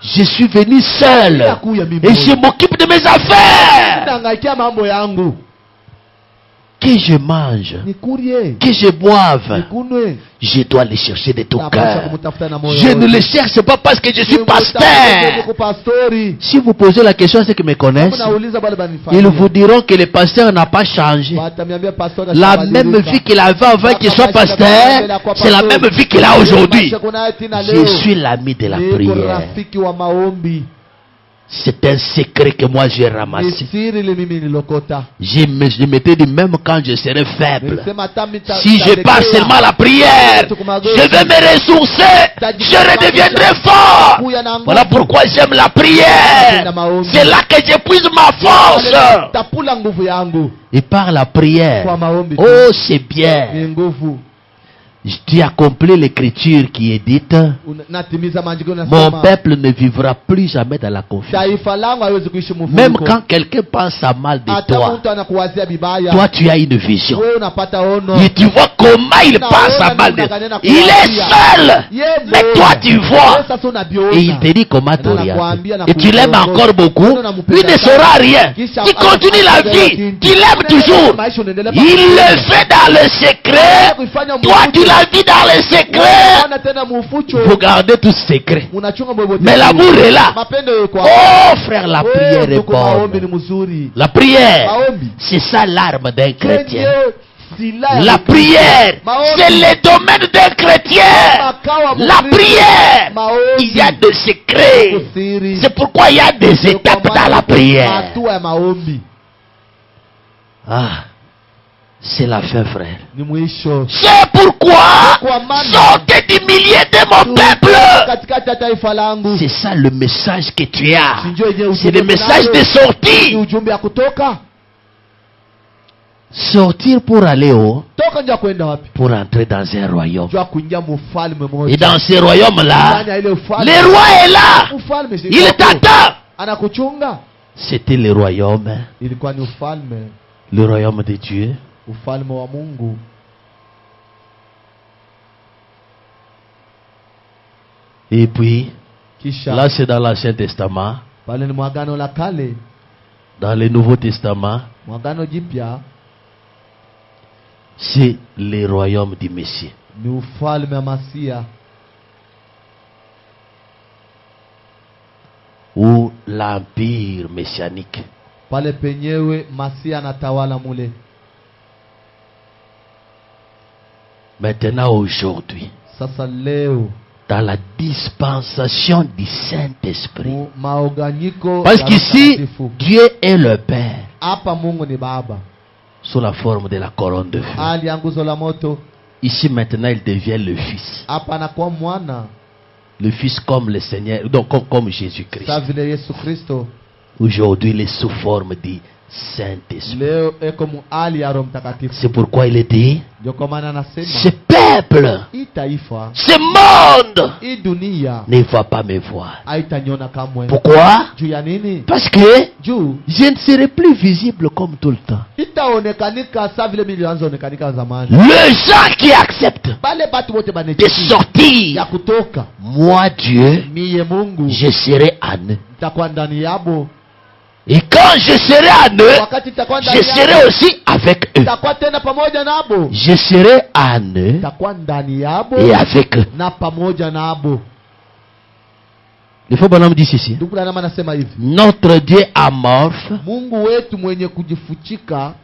Je suis venu seul et je m'occupe de mes affaires. que je mange, nikurie, que je boive, nikunwe, je dois les chercher de tout napaswa cœur. kumtafuta na moyo Je ne wote. les cherche pas parce que je suis pasteur. Pastori. Si vous posez la question à ceux qui me connaissent, Unauliza bale banifanyia. ils vous diront que le pasteur n'a pas changé. Watamiambia pastori La ashabadilika. même vie qu'il avait avant qu'il soit pasteur, c'est la même vie qu'il a aujourd'hui. Je suis l'ami de la Niko prière. rafiki wa maombi. C'est un secret que moi j'ai ramassé. Ni siri ile mimi nilokota. Je m'étais dit, même quand je serai faible, Nilisema hata si je pars seulement à la prière, je vais me ressourcer, je redeviendrai fort. Voilà pourquoi j'aime la prière. C'est là que j'épuise ma force. tapula nguvu yangu Et par la prière, kwa maombi. oh c'est bien. Ni nguvu. Tu accomplis l'écriture qui est dite. Natimiza maandiko Mon nasema. peuple ne vivra plus jamais dans la confusion. Taifa langu haiwezi kuishi mvurugo. Même quand quelqu'un pense à mal de hata toi, mtu anakuwazia bibaya. toi tu as une vision. Wewe unapata ono. Et tu vois comment il pense à mal de toi. Il est seul. Mais toi tu vois. Et il te dit comment t'orienter. Et tu l'aimes encore beaucoup. Il ne saura rien. Tu continues la vie. Tu l'aimes toujours. Il le fait dans le secret. Toi tu la vis dans le secret. Vous gardez tout secret. Mais l'amour est là. Oh frère, la prière est bonne. La prière, c'est ça l'arme d'un chrétien. La prière, c'est le domaine d'un chrétien. La prière, il y a des secrets. C'est pourquoi il y a des étapes dans la prière. Ah, c'est la fin, frère. C'est pourquoi sortez du milieu de mon peuple. C'est ça le message que tu as. C'est le message de sortie. Sortir pour aller où? Pour entrer dans un royaume. Et dans ce royaume-là, le roi est là. Il t'attend. C'était le royaume. Le royaume de Dieu. Et puis, là c'est dans l'Ancien Testament. Dans le Nouveau Testament, c'est le royaume du Messie. Ou l'empire messianique. Maintenant, aujourd'hui, dans la dispensation du Saint-Esprit. Parce qu'ici, Dieu est le Père. Sous la forme de la couronne de feu. Ici maintenant, il devient le Fils. Le Fils comme le Seigneur, donc comme Jésus-Christ. Aujourd'hui, il est sous forme du Saint-Esprit. C'est pourquoi il est dit, ce peuple, ce monde ne va pas me voir. Pourquoi? Parce que je ne serai plus visible comme tout le temps. Les gens qui acceptent de sortir, moi Dieu, je serai en eux. Et quand je serai en eux, je serai aussi avec eux. Je serai en eux et avec eux. Il faut bonhomme dire ceci. Notre Dieu amorphe.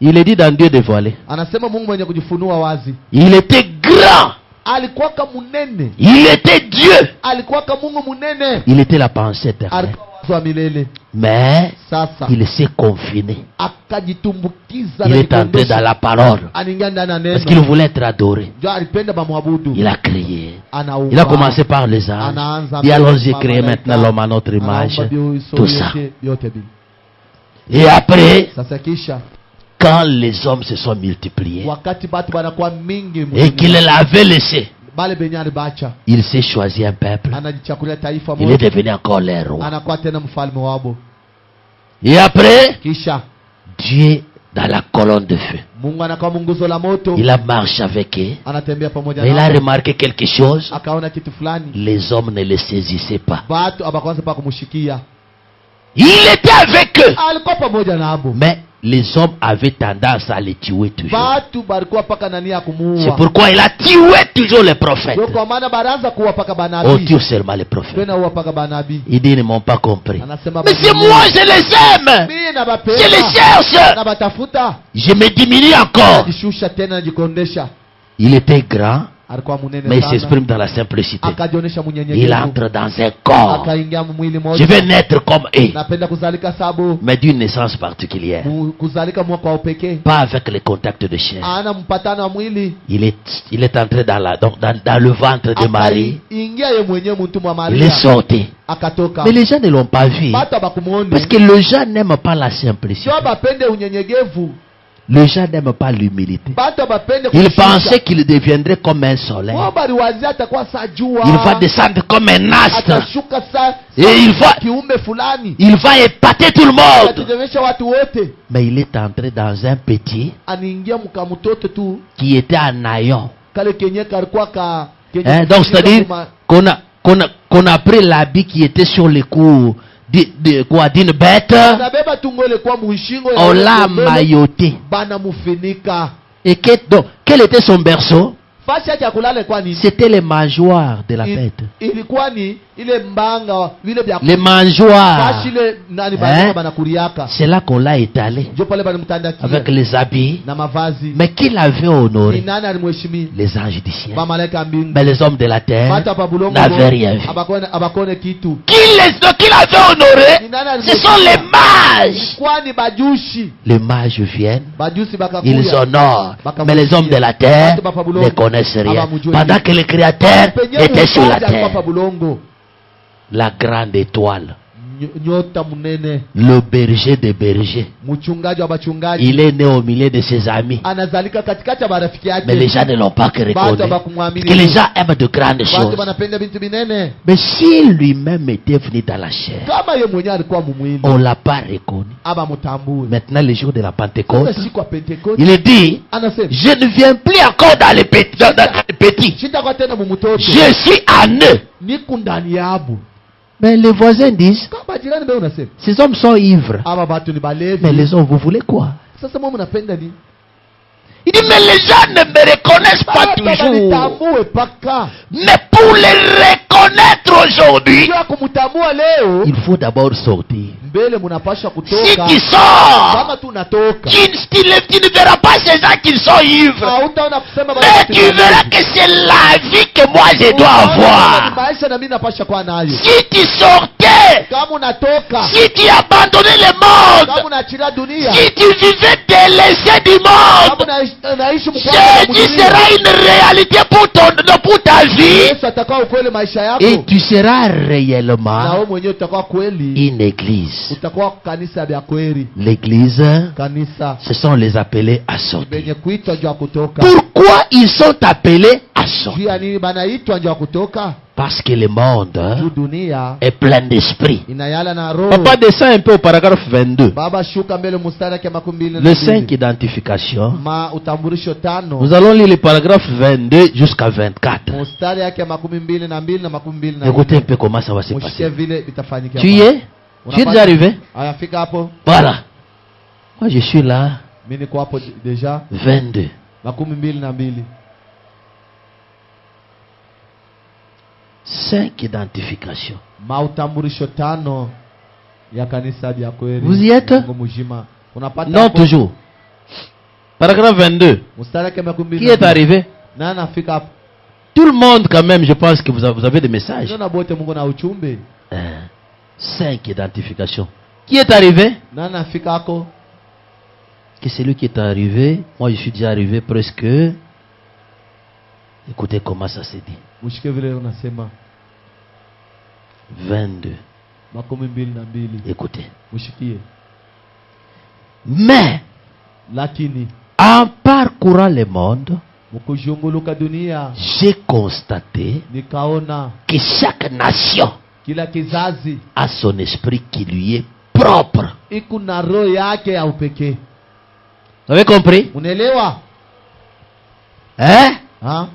Il est dit dans Dieu dévoilé. Il était grand. Il était Dieu. Il était la pensée éternelle. Mais il s'est confiné. Il est entré dans la parole. Parce qu'il voulait être adoré. Il a créé. Il a commencé par les anges. Et allons-y créer maintenant l'homme à notre image. Tout ça. Et après, quand les hommes se sont multipliés et qu'il l'avait laissé, il s'est choisi un peuple. Il est devenu encore leur roi. Et après, Dieu dans la colonne de feu. Il a marché avec eux. Mais il a remarqué quelque chose. Les hommes ne le saisissaient pas. Il était avec eux. Mais les hommes avaient tendance à les tuer toujours. Batu balikuwa paka nani ya C'est kumuua. pourquoi il a tué toujours les prophètes. Ndio kwa maana baraanza kuwa paka On banabii. tue seulement les prophètes. Tena uwa paka banabii. Ils disent, ils ne m'ont pas compris. Anasema Mais c'est moi, je les aime. Mimi Je nabapenda. les cherche. Nabatafuta. Je me diminue encore. Najishusha tena najikondesha. Il était grand, Alikuwa munene mais il sana. s'exprime dans la simplicité. Akajionyesha Il mnyenyekevu. entre dans un corps. Akaingia mwili Je mmoja. vais naître comme eux, Napenda kuzalika sabu. mais d'une naissance particulière. Kuzalika mwaka wa pekee. Pas avec les contacts de chair. Ana mpatano wa mwili. Il est entré dans le ventre de Marie. Ingia ye mwenyewe mtumwa wa Il Maria. est sorti. Akatoka. Mais les gens ne l'ont pas vu. Batu bakumuone. Parce que les gens n'aiment pas la simplicité. Sio bapende unyenyekevu. Les gens n'aiment pas l'humilité. Batu bapende Ils kushusha. pensaient qu'il deviendrait comme un soleil. Wao baliwazia atakuwa saa jua. Il va descendre comme un astre. Atashuka saa Et kiumbe fulani. il va épater tout le monde. Atatetemesha watu wote. Mais il est entré dans un petit Aniingia mkamutoto tu. qui était en naillon. Kale kenye kalikuwa ka kenye Hein, donc c'est-à-dire qu'on a pris l'habit qui était sur le cou d'une bête. anabeba tungole kwa mushingo ya On l'a ng'ombe, mailloté. bana mufinika. Et donc, quel était son berceau? Fasi yake ya kulala kwa nini? C'était les mangeoires de la bête. Ilikuwa ni ile mbanga vile vya Les mangeoires. kashi ile nani Hein? bana kuriaka. C'est là qu'on l'a étalé. Ndio pale bana mtandakia Avec les habits. na mavazi. Mais qui l'avait Ni honoré? nani alimheshimia? Les anges du ciel. Ba malaika mbingu. Mais les hommes de la terre Hata pa bulongo n'avaient rien vu. abakone kitu. Qui l'avait honoré? Ni nani Ce sont les mages. Kwani bajushi. Les mages viennent. Bajusi bakakuya. Ils honorent. Mais les hommes de la terre ne connaissent rien. Pendant que le Créateur était sur la terre. La grande étoile. Nyota munene. Le berger des bergers. Mchungaji wa bachungaji. Il est né au milieu de ses amis. Anazalika katikati ya marafiki yake. Mais les gens ne l'ont pas reconnu. Parce que les gens aiment de grandes choses. Watu wanapenda vitu vinene. Mais s'il lui-même était venu dans la chair, Kama yeye mwenyewe alikuwa mumwili. on l'a pas reconnu. Aba mutambue. Maintenant, le jour de la Pentecôte, Sasa siku ya Pentecoste. il dit, Anasema. je ne viens plus encore dans les petits. Dans les petits. Sitakuwa tena mumutoto. Je suis en eux. Niko ndani yabo. Mais les voisins disent, Kama jirani mbona unasema? ces hommes sont ivres. Aba batu ni balevi. Mais les hommes, vous voulez quoi? Sasa mwa mnapenda nini? Il dit, mais les gens ne me reconnaissent pas toujours. Nitambue paka. Mais pour les reconnaître aujourd'hui, Kwa kumtambua leo. il faut d'abord sortir. Mbele mnapasha Si kutoka. tu sors, Kama tunatoka. tu ne verras pas ces gens qui sont ivres. Hautaona kusema Mais tu verras que c'est la vie que moi je dois avoir. Maisha na mimi napasha kwa nayo. Si tu sortais, Kama unatoka. si tu abandonnais le monde, Kama unaachilia dunia. si tu vivais délaissé du monde, Kama unaishi Jésus sera une réalité pour ta vie. Yesu atakuwa ukweli maisha yako. Et tu seras Na réellement wewe mwenyewe utakuwa kweli. une église. Utakuwa kanisa ya kweli. L'église, Kanisa ce sont les appelés à sortir. benye kuitwa njoo kutoka. Pourquoi ils sont appelés à Juu sortir? ya nini banaitwa njoo kutoka? Parce que le monde Juu dunia est plein d'esprit. inayala na roho. Papa descend un peu au paragraphe 22. Baba shuka mbele mstari yake 22. Le 5 identification. Ma utambulisho 5. Nous allons lire le paragraphe 22 jusqu'à 24. Mstari yake 22 na 22. Écoutez un peu comment ça va se Mshike passer. vile bitafanyika. Tu y es? Tu es déjà arrivé? Ayafika hapo. Voilà. Moi je suis là. Mimi niko hapo deja. 22. 22. 5 identification. Mautambulisho 5 ya kanisa ya kweli. Vous y êtes? Mungu mzima. Unapata Non, hapo? toujours. Paragraphe 22. Mstari yake 22. Qui est arrivé? Nani afika hapo? Tout le monde quand même, je pense que vous avez des messages. Ndio bote Mungu na uchumbe. 5 identification. Qui est arrivé? Nani afika hako? Que c'est lui qui est arrivé. Moi je suis déjà arrivé presque. Écoutez comment ça se dit. Mshike vile unasema 22. 22. Écoutez. Mshikie. Mais Lakini en parcourant le monde, mkujunguluka dunia j'ai constaté nikaona que chaque nation kila kizazi a son esprit qui lui est propre. iko na roho yake ya upekee. Vous avez compris? Unaelewa? Hein? Ha?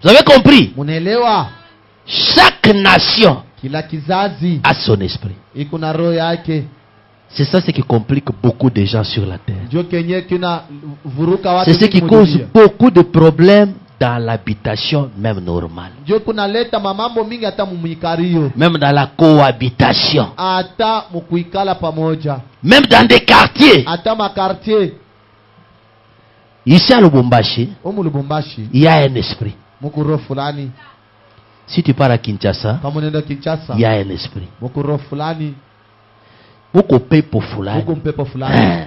Vous avez compris? Unaelewa? Chaque nation Kila kizazi a son esprit. iko na roho yake. C'est ça ce qui complique beaucoup de gens sur la terre. Ndio kenye kina vuruka watu. C'est ce qui cause beaucoup de problèmes dans l'habitation même normale. Ndio kunaleta mamambo mingi hata mumikario. Même dans la cohabitation. Hata mukuikala pamoja. Même dans des quartiers. Hata makartier. Ici à Lubumbashi, il y a un esprit. Mukuro fulani. Si tu pars à Kinshasa, kama unaenda Kinshasa, il y a un esprit. Mukuro fulani. Uko pepo fulani. Uko pepo fulani.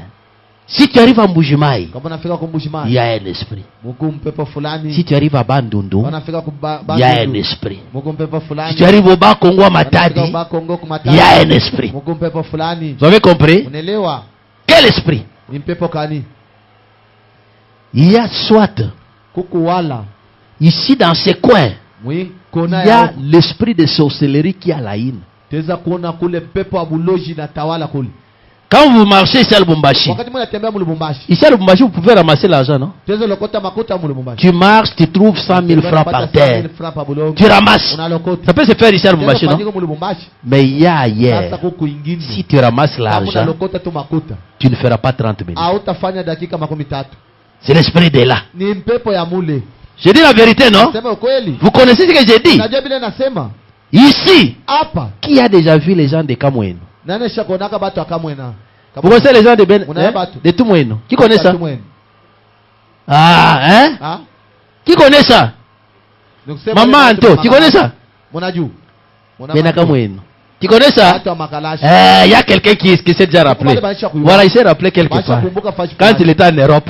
Si tu arrives à Mbujimai, kama unafika kwa Mbujimai, il y a un esprit. Muko pepo fulani. Si tu arrives à Bandundu, unafika kwa Bandundu, il y a un esprit. Muko pepo fulani. Si tu arrives au Bakongo à Matadi, il y a un esprit. Muko pepo fulani. Vous avez compris? Unaelewa? Quel esprit? Ni pepo kani? Il y a soit kukuwala. Ici dans ces coins, il y a l'esprit de sorcellerie qui a la haine. Quand vous marchez ici à Lubumbashi, ici à Lubumbashi, vous pouvez ramasser l'argent, non? Tu marches, tu trouves 100 000 francs par terre. Tu ramasses. Ça peut se faire ici à Lubumbashi, non? Mais il y a ailleurs. Si tu ramasses l'argent, tu ne feras pas 30 minutes. C'est l'esprit de là. Je dis la vérité, non? Vous connaissez ce que j'ai dit? Ici, qui a déjà vu les gens de Kamweno? Vous connaissez les gens de Ben, de Tumweno? Qui connaît ça? Ah, hein? Qui connaît ça? Maman Anto, tu connais ça? Ben Kamweno. Tu connais ça? Il y a quelqu'un qui s'est déjà rappelé. Voilà, il s'est rappelé quelque part. Quand il était en Europe.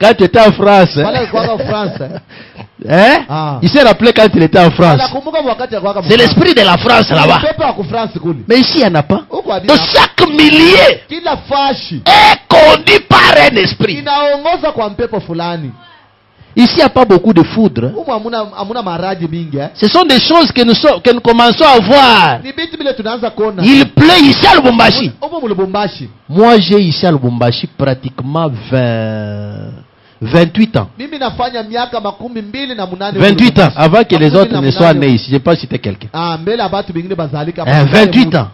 Quand tu étais en France. Il s'est rappelé quand il était en France. C'est l'esprit de la France là-bas. Mais ici, il n'y en a pas. De chaque millier est conduit par un esprit. Ici, il n'y a pas beaucoup de foudre. Ce sont des choses que nous commençons à voir. Il pleut ici à Lubumbashi. Moi, j'ai ici à Lubumbashi pratiquement 28 ans. 28 ans, avant que les autres ne soient nés ici. Je ne sais pas si c'était quelqu'un. 28 ans.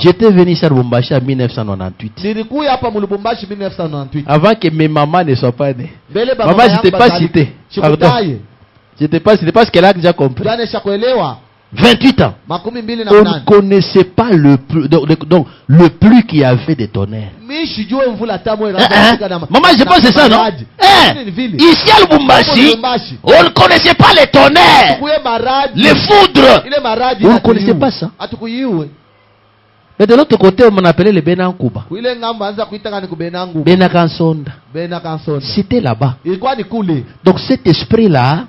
J'étais venu ici à Lubumbashi en 1998. Avant que mes mamans ne soient pas nées. Maman, je n'étais pas cité. Pardon. Je n'étais pas cité parce qu'elle a déjà compris. 28 ans. On ne connaissait pas le plus, donc le plus qu'il y avait de tonnerre. Maman, je pense que c'est ça, non? Ici à Lubumbashi, on ne connaissait pas les tonnerres, les foudres. On ne connaissait pas ça. Mais de l'autre côté, on m'appelait le Benankuba. Benakansonda. C'était là-bas. Donc cet esprit-là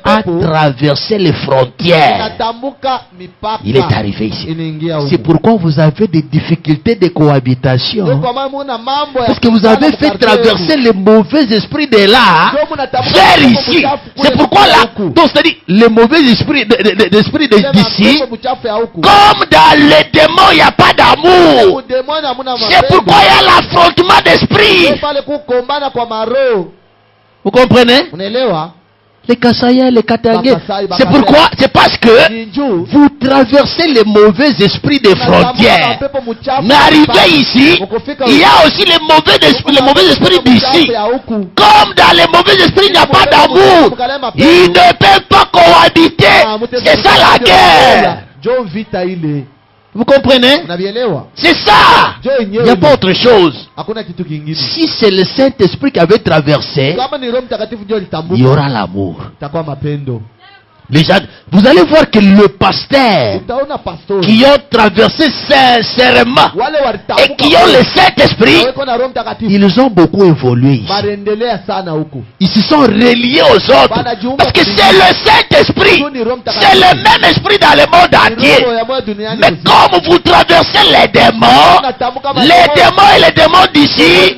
a traversé les frontières. Il est arrivé ici. C'est pourquoi vous avez des difficultés de cohabitation. Parce que vous avez fait traverser les mauvais esprits de là vers ici. C'est pourquoi là, donc c'est-à-dire les mauvais esprits d'ici, comme dans les démons, il n'y a pas d'amour. C'est pourquoi il y a l'affrontement d'esprit. Vous comprenez? Les Kassaya, les Katangé. C'est pourquoi, c'est parce que vous traversez les mauvais esprits des frontières. N'arrivez ici, il y a aussi les mauvais esprits d'ici. Comme dans les mauvais esprits, il n'y a pas d'amour. Ils ne peuvent pas cohabiter. C'est ça la guerre. Vous comprenez? C'est ça. Il n'y a pas autre chose. Si c'est le Saint-Esprit qui avait traversé, il y aura l'amour. Les gens, vous allez voir que le pasteur qui ont traversé sincèrement et qui ont le Saint-Esprit, ils ont beaucoup évolué ici. Ils se sont reliés aux autres. Parce que c'est le Saint-Esprit. C'est le même esprit dans le monde entier. Mais comme vous traversez les démons et les démons d'ici,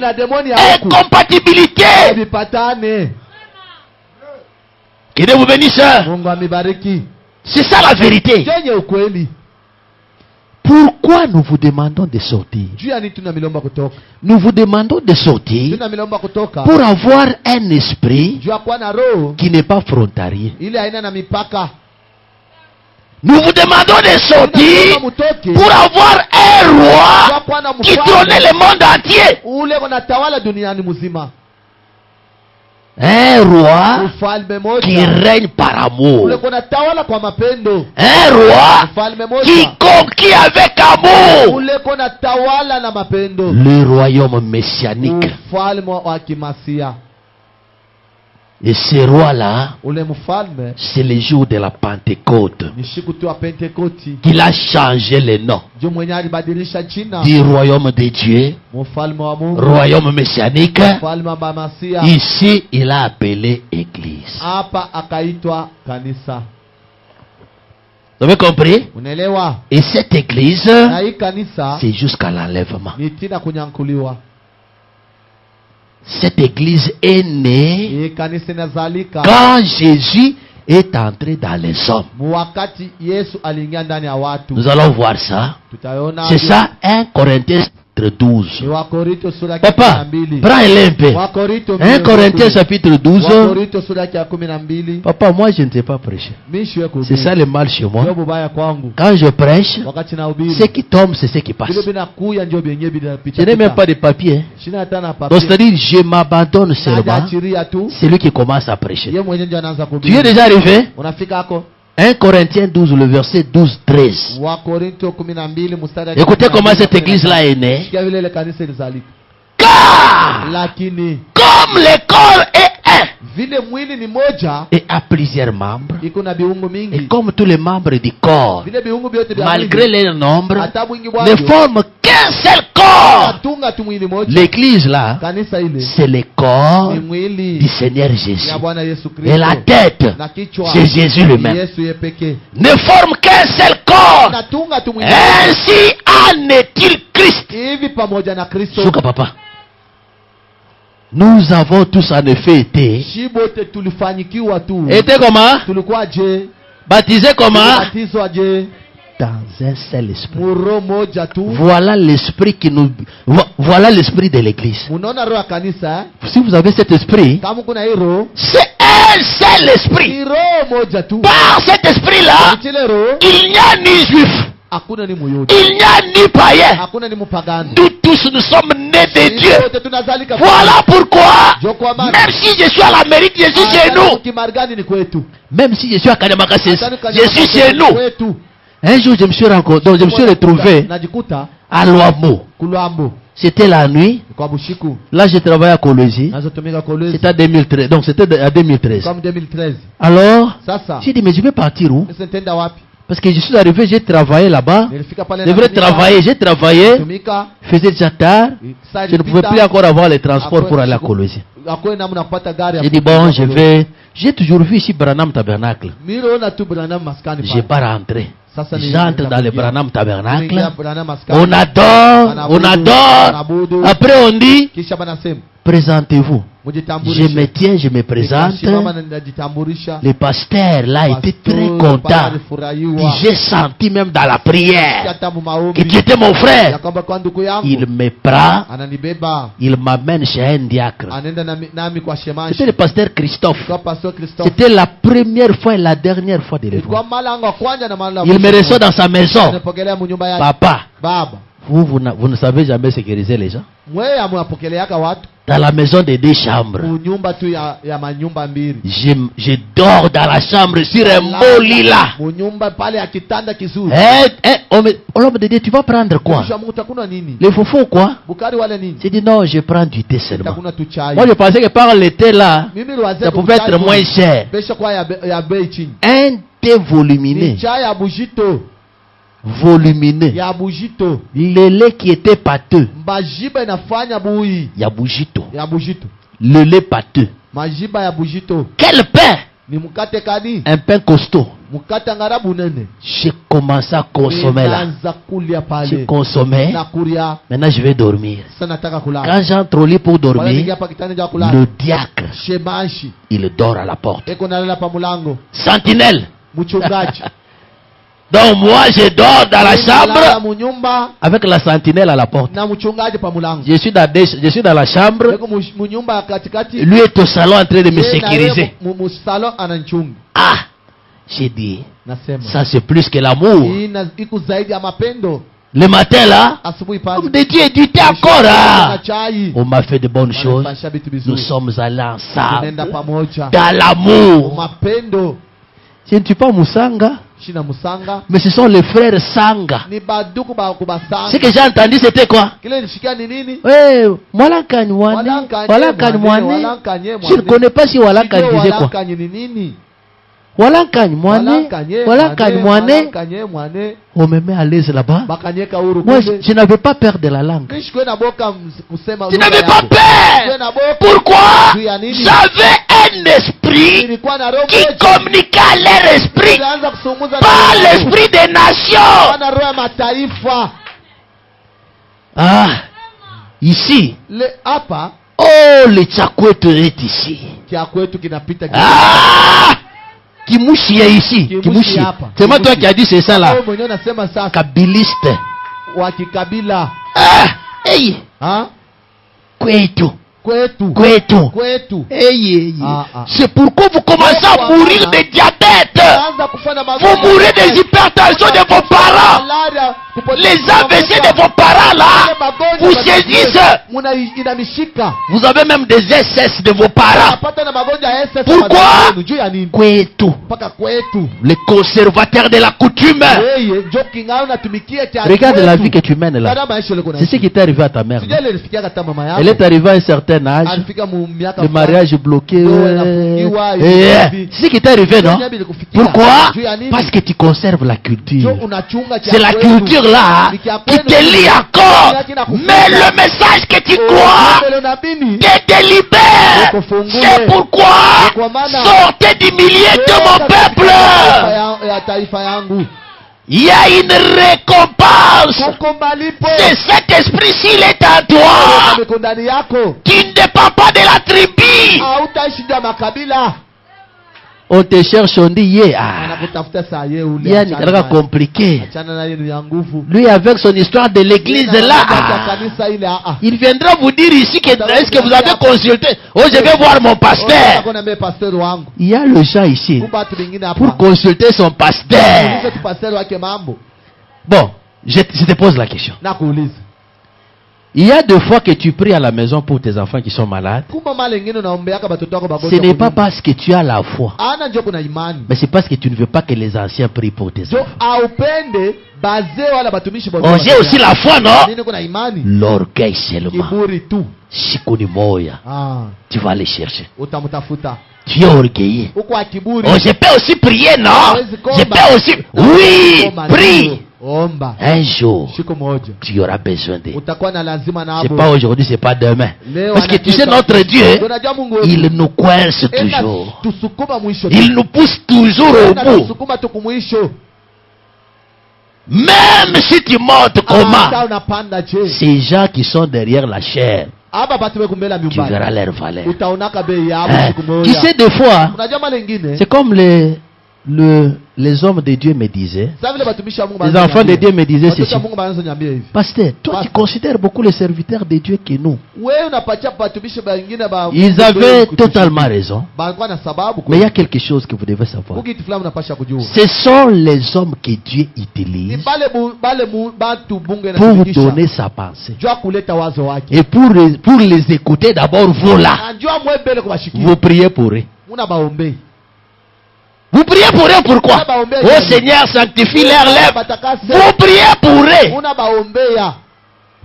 incompatibilité. Que Dieu vous bénisse. C'est ça la vérité. Pourquoi nous vous demandons de sortir? Nous vous demandons de sortir pour avoir un esprit qui n'est pas frontalier. Nous vous demandons de sortir pour avoir un un roi qui trônait le monde entier. Un roi qui règne par amour. Un roi qui conquit avec amour. Le royaume messianique. Et ce roi-là, c'est le jour de la Pentecôte qu'il a changé le nom du royaume de Dieu, royaume messianique. Ici, il a appelé Église. Vous avez compris? Et cette Église, c'est jusqu'à l'enlèvement. Cette église est née quand Jésus est entré dans les hommes. Nous allons voir ça. C'est ça, 1 Corinthiens 12. Papa, prends-le un peu. 1 Corinthiens chapitre 12. Papa, moi je ne sais pas prêcher. C'est ça le mal chez moi. Quand je prêche, ce qui tombe, c'est ce qui passe. Je n'ai même pas de papier. Donc c'est-à-dire, je m'abandonne seulement. C'est lui qui commence à prêcher. Tu es déjà arrivé? 1 Corinthiens 12, le verset 12-13. Écoutez comment cette église-là est née. Car, comme le corps est un, et a plusieurs membres, et comme tous les membres du corps, malgré leur nombre, ne forment qu'un seul corps. L'église là, c'est le corps du Seigneur Jésus. Et la tête, c'est Jésus lui-même. Ne forme qu'un seul corps. Ainsi en est-il Christ. Souka papa. Nous avons tous en effet été. Été comment? Baptisé comment? Dans un seul esprit. Voilà l'esprit qui nous. Voilà l'esprit de l'église. Si vous avez cet esprit, c'est un seul esprit. Par cet esprit-là, il n'y a ni juif. Il n'y a ni païen. Nous tous nous sommes nés de Dieu. Voilà pourquoi, même si je suis à l'Amérique, je suis chez nous. Même si je suis à Kanamaka, je suis chez nous. Un jour, je me suis retrouvé à Luambo. C'était la nuit. Là, j'ai travaillé à Kolwezi. C'était en 2013. Donc, c'était en 2013. Alors, j'ai dit, mais je vais partir où? Parce que je suis arrivé, j'ai travaillé là-bas. Je devrais travailler, j'ai travaillé. Faisait déjà tard. Je ne pouvais plus encore avoir les transports pour aller à Kolwezi. J'ai dit, bon, je vais. J'ai toujours vu ici Branham Tabernacle. Je n'ai pas rentré. J'entre dans le Branham Tabernacle. On adore, on adore. Après, on dit, présentez-vous. Je me tiens, je me présente. Le pasteur là était très content. J'ai senti même dans la prière que tu étais mon frère. Il me prend, il m'amène chez un diacre. C'était le pasteur Christophe. C'était la première fois et la dernière fois de le voir. Il me reçoit dans sa maison. Papa, vous ne savez jamais sécuriser les gens. Dans la maison de 2 chambres. Je dors dans la chambre sur un beau lit là. L'homme de Dieu, tu vas prendre quoi? Les fofos quoi? J'ai dit non, je prends du thé seulement. Moi je pensais que par le thé là, ça pouvait être moins cher. Un thé volumineux. Le lait qui était pâteux. Yabujito. Le lait pâteux. Quel pain? Un pain costaud. J'ai commencé à consommer là. J'ai consommé. Maintenant je vais dormir. Quand j'entre au lit pour dormir, le diacre, il dort à la porte. Sentinelle. Donc moi je dors dans la chambre avec la sentinelle à la porte. Je suis dans la chambre. Lui est au salon en train de me sécuriser. Ah, j'ai dit, ça c'est plus que l'amour. Le matin là, asubuhi comme pale de Dieu édité encore. na chai On m'a fait de bonnes choses. wanafanya vitu Nous vizuri, sommes allés ensemble tunaenda pamoja dans l'amour. mapendo. Je ne suis pas Moussanga, Shina Musanga mais ce sont les frères Sanga. ni baduku ba kubasanga. Ce que j'ai entendu, c'était quoi? Kile nishikia ni nini? Ouais, Walankany Mwane. Walankany Mwane. Walankanye Je ne connais pas si Walankany Sijui disait quoi. Walankanye ni nini? Walankany Mwane. Walankany Mwane. Walankanye Mwane. On me met à l'aise là-bas. Bakanyeka huru Moi, kule. je n'avais pas peur de la langue. Nishikwe na boka kusema Tu lugha n'avais yangu. pas peur. Nishikwe na boka. Pourquoi? Juu ya nini? J'avais un esprit Nilikuwa na roho qui moja. communiquait à leur esprit Nilianza kusumuza par na l'esprit des nations. na roho ya mataifa. Ah, ici. Hapa Oh, le Tchakweto est ici. kia kwetu kinapita Ah! Kimushi est ici. Kimushi Kimushi. hapa. C'est moi toi qui as dit c'est ça là. Wewe mwenyewe unasema sasa Kabiliste. wa kikabila. Ah! Hey! Ha? Kwetu. Kwetu. Kwetu. Kwetu. Hey! Ah, ah. C'est pourquoi vous commencez à mourir de diabète. Anza kufanya Vous mourrez des hypertensions de vos parents. malaria, kupoteza Les AVC de vos parents là. Vous saisissez. Inamishika. Vous avez même des SS de vos parents. Unapata na magonjwa ya SS. Pourquoi? Juu ya nini? Kwetu. Mpaka kwetu. Les conservateurs de la coutume. Yeye joki ngao natumikia cha. Regarde la vie que tu mènes là. Kada maisha ile kuna. C'est ce qui est arrivé à ta mère. Sijale ilifikia hata mama yako. Elle est arrivée à un certain âge. Alifika mu miaka Le mariage est bloqué. hivi. C'est ce qui est arrivé, non? Ndio ilikufikia. Pourquoi? Juu ya nini? Parce que tu conserves la Jo culture. unachunga cha. C'est la kwetu. culture là Ni kia qui kwenu. te lie encore. Mais le message que tu crois Mbele na bini. te libère. C'est pourquoi sortez du milieu de mon peuple. Ya taifa yangu. Il y a une récompense. Kuko malipo. C'est cet esprit s'il est en toi. Ameko ndani yako. Tu ne dépends pas de la tribu. Hautaishi ndio makabila. On te cherche, on dit yeah. Anakutafuta saa yeye ule. Yani c'est compliqué. Achana na yeye ya nguvu. Lui avec son histoire de l'église là. Kanisa ile Il viendra vous dire ici que est-ce que vous avez consulté? Oh, je vais voir mon pasteur. Pasteur wangu. Il y a le gens ici Kubatu bingine hapa. pour consulter son pasteur. Uliza tu pasteur wake mambo. Bon, je te pose la question. Nakuuliza. Il y a deux fois que tu pries à la maison pour tes enfants qui sont malades. Kumba mara nyingine unaombeaka watoto wako bagonjwa. Ce n'est pas parce que tu as la foi, Ana njoo kuna imani. mais c'est parce que tu ne veux pas que les anciens prient pour tes Jo enfants. aupende bazee wala batumishi Oh, j'ai aussi la foi, non? Nini kuna imani? L'orgueil seulement. Kiburi tu. Shikuni moya. Ah, Tu vas aller chercher. utamtafuta. Tu es orgueilleux. Uko kiburi. Oh, je peux aussi prier, non? Je peux aussi. Oui, prie. Omba. Un jour, Siku moja. tu auras besoin d'eux. Utakuwa na lazima na C'est abo. pas aujourd'hui, c'est pas demain. Leo Parce que tu sais, anataka- notre Dieu, Unajua Mungu wetu. il nous coince Enda toujours. tusukuma mwisho. Il nous pousse toujours au Enda bout. tusukuma tuku mwisho. Même si tu montes Hata comment, unapanda je. ces gens qui sont derrière la chair, Hapa batu bekumbela tu verras nyumbani. leur valeur. Utaonaka bei yao Hein? siku Tu moja. sais, des fois, Unajua mara nyingine. c'est comme les hommes de Dieu me disaient, Sasa vile batumishi wa Mungu les enfants de Dieu me disaient Watoto ceci. wa Mungu banaanza niambia hivi. Pasteur, toi tu considères beaucoup les serviteurs de Dieu que nous. Wewe unapatia batumishi wengine ba. Ils avaient totalement raison. Balikuwa na sababu. Mais il y a quelque chose que vous devez savoir. Kitu fulani unapasha kujua. Ce sont les hommes que Dieu Ni utilise batu bunge na pour shirikisha. donner sa pensée. Jua kuleta wazo wake. Et pour les écouter d'abord, vous là, Anjua mwebele kubashikia. vous priez pour eux. Una baombe. Vous priez pour eux pourquoi? Oh Seigneur, sanctifie leurs lèvres. Vous priez pour eux. Una baombea.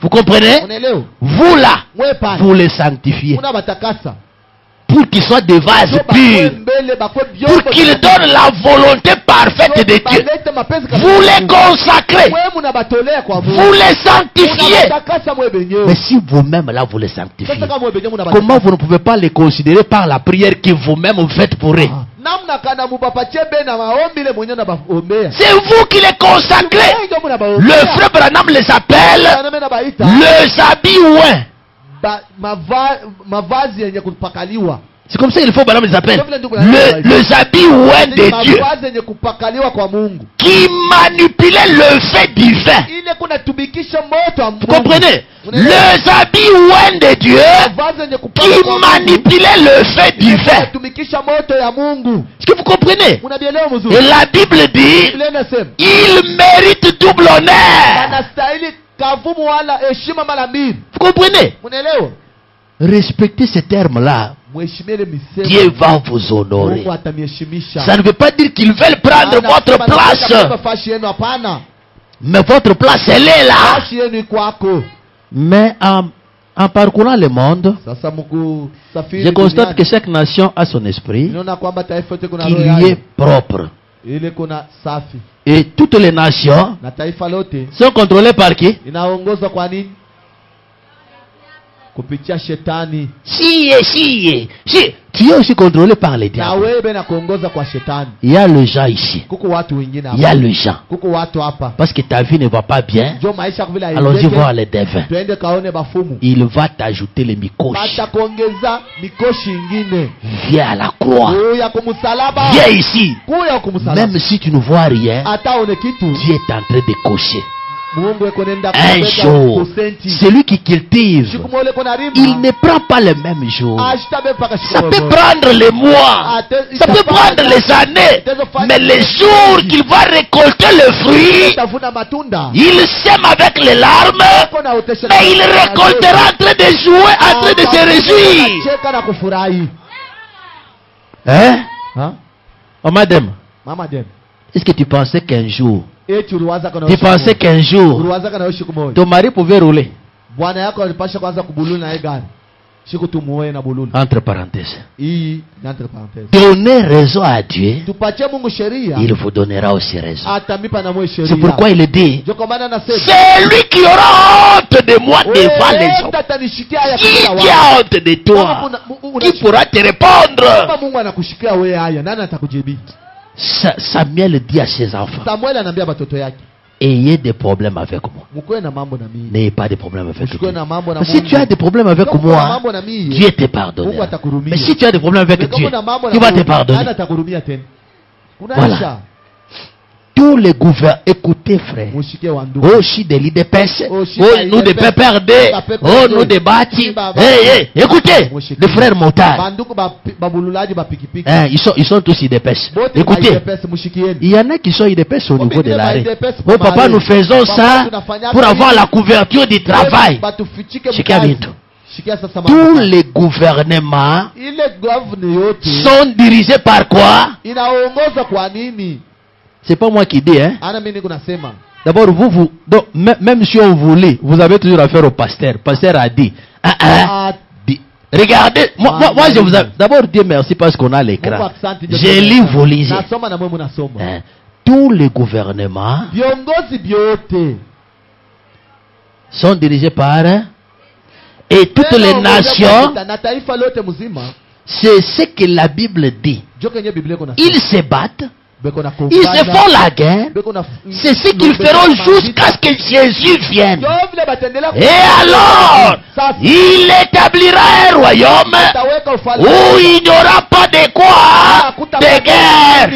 Vous comprenez? Unaelewa? Vous là, Mwepa. vous les sanctifiez. Una batakasa. Pour qu'ils soient des vases purs. Pour qu'ils donnent la volonté parfaite de Dieu. Vous les consacrez. Vous les sanctifiez. Mais si vous-même là vous les sanctifiez, comment vous ne pouvez pas les considérer par la prière que vous-même vous faites pour eux? C'est vous qui les consacrez. Le frère Branham les appelle les habits ouins. Mavazi yenye kupakaliwa. C'est comme ça il faut Balaam les appelle. Les habits ouins de Dieu. Qui manipulaient le fait divin. Vous comprenez? Les habits ouins de Dieu. Qui manipulaient le fait divin. Est-ce que vous comprenez? Et la Bible dit, il mérite double honneur. Vous comprenez? Respectez ces termes-là. Dieu va vous honorer. Ça ne veut pas dire qu'ils veulent prendre votre place. Mais votre place, elle est là. Mais en parcourant le monde, je constate que chaque nation a son esprit qui lui est propre. Et toutes les nations sont contrôlées par qui? Si. Tu es aussi contrôlé par les diables. Il y a le gens ici. Il y a le gens. Parce que ta vie ne va pas bien. Allons-y voir les devins. Il va t'ajouter les mikoshi. Viens à la croix. Viens ici. Même si tu ne vois rien, Dieu est en train de cocher. Un jour, celui qui cultive, il ne prend pas le même jour. Ça peut prendre les mois, ça peut prendre les années, mais les jours qu'il va récolter le fruit, il sème avec les larmes, mais il récoltera en train de jouer, en train de se réjouir. Hein? Oh madame, est-ce que tu pensais qu'un jour, ton mari pouvait rouler? Entre parenthèses. Donnez raison à Dieu, il vous donnera aussi raison. C'est pourquoi il dit, c'est lui qui aura honte de moi devant les hommes. Qui a honte de toi? Qui pourra te répondre? Samuel dit à ses enfants, ayez des problèmes avec moi. N'ayez pas de problèmes avec moi. Si tu as des problèmes avec moi, Dieu te pardonne. Mais si tu as des problèmes avec Dieu, il va te pardonner. Voilà. Tous les gouvernements, écoutez frère, Oshi de l'IDPS, nous de PPRD, nous de Bati, écoutez, les frères motards, ils sont tous IDPS. Écoutez, il y en a qui sont IDPS au niveau de l'arrêt. Oh papa, nous faisons ça pour avoir la couverture du travail. Tous les gouvernements sont dirigés par quoi? C'est pas moi qui dis, hein. D'abord, donc, même si on voulait, vous avez toujours affaire au pasteur. Le pasteur a dit, regardez, moi je vous ai... D'abord, Dieu merci parce qu'on a l'écran. J'ai lu, vous lisez. Tous les gouvernements sont dirigés par... Et toutes les nations, c'est ce que la Bible dit. Ils se battent. Ils se font la guerre. C'est ce qu'ils feront jusqu'à ce que Jésus vienne. Et alors, il établira un royaume où il n'y aura pas de quoi? De guerre.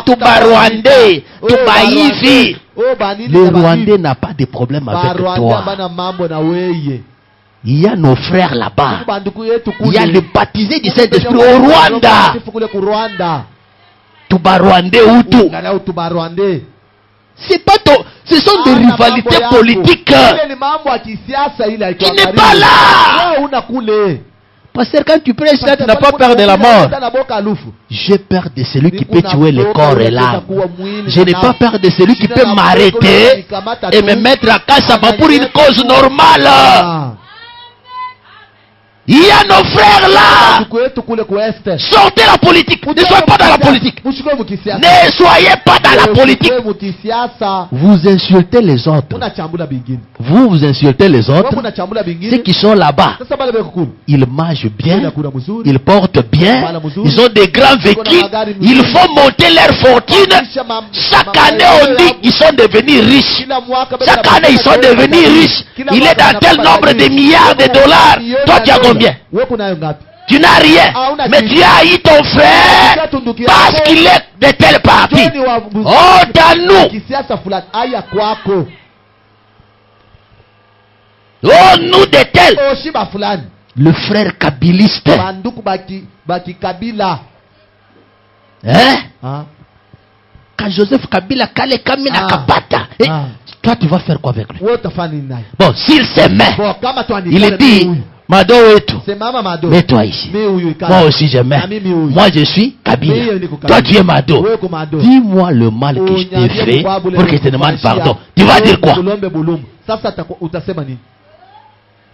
Touba Rwandais, Touba Ifi. Le Rwandais n'a pas de problème avec toi. Il y a nos frères là-bas. Il y a les baptisés du Saint-Esprit au Rwanda. Touba Rwandais ou tout. C'est pas ton... Ce sont des rivalités politiques qui n'est pas là. Parce que quand tu prêches là, tu n'as pas peur de la mort. J'ai peur de celui qui peut tuer le corps et l'âme. Je n'ai pas peur de celui qui peut m'arrêter et me mettre à Kassaba pour une cause normale. Il y a nos frères là. Sortez la politique. Ne soyez pas dans la politique. Ne soyez pas dans la politique. Vous insultez les autres. Vous insultez les autres. Ceux qui sont là-bas, ils mangent bien. Ils portent bien. Ils ont des grands véhicules. Ils font monter leur fortune. Chaque année on dit qu'ils sont devenus riches. Chaque année ils sont devenus riches. Il est dans tel nombre de milliards de dollars. Toi tu as combien? Tu n'as rien. Mais tu as haï ton frère parce qu'il est de telle partie. Oh, dans nous. Oh, nous de tel. Le frère kabiliste. Hein? Quand Joseph Kabila Kale Kamina Kabata. Toi, tu vas faire quoi avec lui? Bon, s'il s'aimait, il est dit, Mado et tout. Mets-toi ici. Moi aussi, je m'aime. Moi, je suis Kabila. Toi, tu es Mado. Dis-moi le mal que je t'ai fait pour que je te demande pardon. Tu vas dire quoi?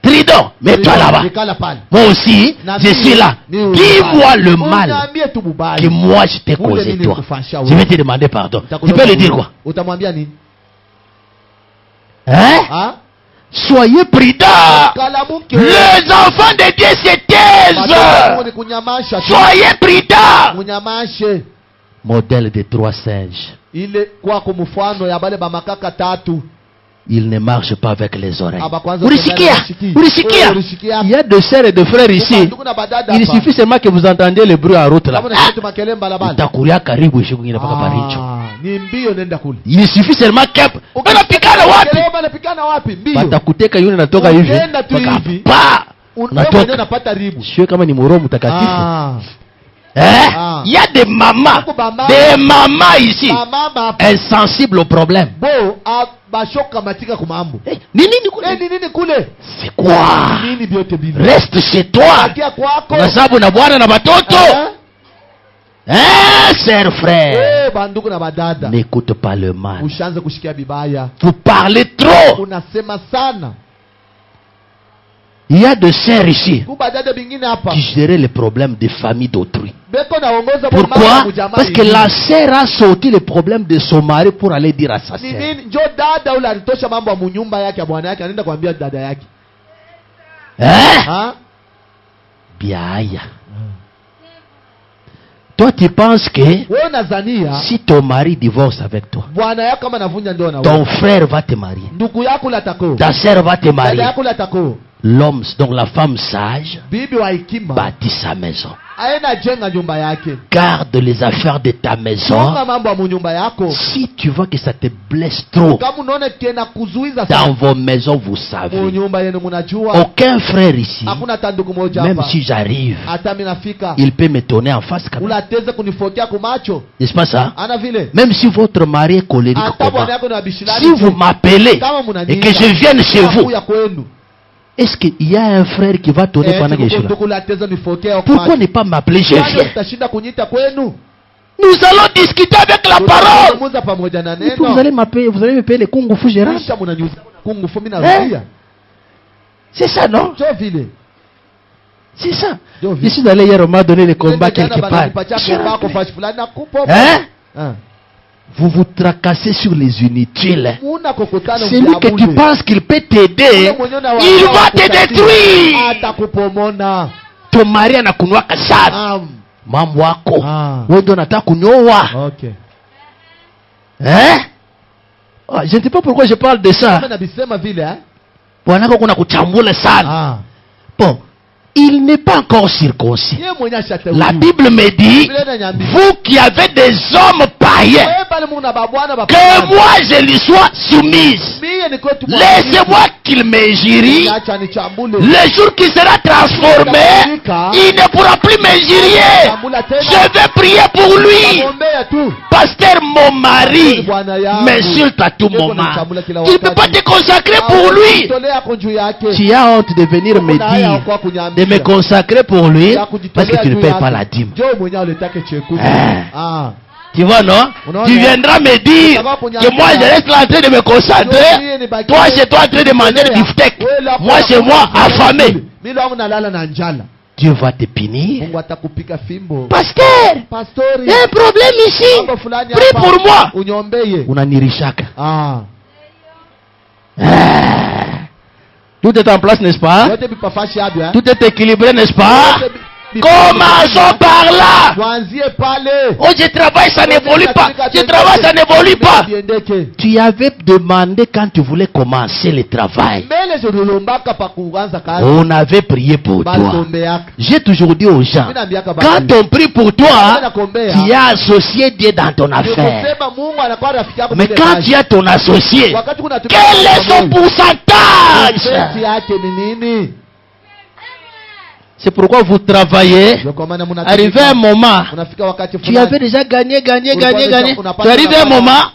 Tridon, mets-toi là-bas. Moi aussi, je suis là. Dis-moi le mal que moi je t'ai causé, toi. Je vais te demander pardon. Tu peux le dire quoi? Hein? Soyez prudents. Les enfants de Dieu se taisent. Soyez prudents. Modèle des 3 singes. Il ne marche pas avec les oreilles. Il y a de sœurs et de frères ici. Il suffit seulement que vous entendiez le bruit en route là. Il suffit seulement que il y a des mamans ici insensibles au problème. C'est quoi? Reste chez toi. Sœur, frère, n'écoute pas le mal. Vous parlez trop. Il y a de sœurs ici qui géraient les problèmes des familles d'autrui. Pourquoi? Parce que la sœur a sorti les problèmes de son mari pour aller dire à sa sœur. Hein? Biaya. Toi, tu penses que si ton mari divorce avec toi, ton frère va te marier, ta sœur va te marier. L'homme, donc la femme sage, bâtit sa maison. Garde les affaires de ta maison. Si tu vois que ça te blesse trop, dans vos maisons, vous savez. Aucun frère ici, même si j'arrive, il peut me tourner en face. N'est-ce pas ça? Même si votre mari est colérique, si vous m'appelez et que je vienne chez vous, est-ce qu'il y a un frère qui va tourner pendant que je suis là? Pourquoi ne pas m'appeler? Je viens. Nous allons discuter avec la parole. Vous allez me payer les Kungu Fu Gérard. C'est ça, non? C'est ça. Je suis allé hier, on m'a donné le combat quelque part. Hein? Vous vous tracassez sur les inutiles. Celui que tu penses qu'il peut t'aider, il va te détruire. Ton mari anakunwa kasana. Mambo wako. Wewe unataka kunyoa. Hein? Je ne sais pas pourquoi je parle de ça. Bwanako kuna kuchambula sana. Bon. Il n'est pas encore circoncis. La Bible me dit, vous qui avez des hommes païens, que moi je lui sois soumise. Laissez-moi qu'il m'injurie. Le jour qu'il sera transformé, il ne pourra plus m'injurier. Je vais prier pour lui. Pasteur, mon mari m'insulte à tout moment. Tu ne peux pas te consacrer pour lui. Tu as honte de venir me dire de me consacrer pour lui parce que tu ne payes pas la dîme. Tu vois, non? Tu viendras me dire que moi je reste là en train de me concentrer. Toi chez toi en train de manger du beefsteak. Moi chez moi affamé. Dieu va te punir. Pasteur, il y a un problème ici. Prie pour moi. Unanirishaka. Tout est en place, n'est-ce pas? Tout est équilibré, n'est-ce pas? Commençons par là. Tuanzie pale. Oh, je travaille, ça n'évolue pas. Je travaille, ça n'évolue pas. Tu avais demandé quand tu voulais commencer le travail. On avait prié pour toi. J'ai toujours dit aux gens, quand on prie pour toi, tu as associé Dieu dans ton affaire. Mais quand tu as ton associé, quel est son pourcentage? C'est pourquoi vous travaillez. Arrivé un moment, tu avais déjà gagné. Tu arrives un moment,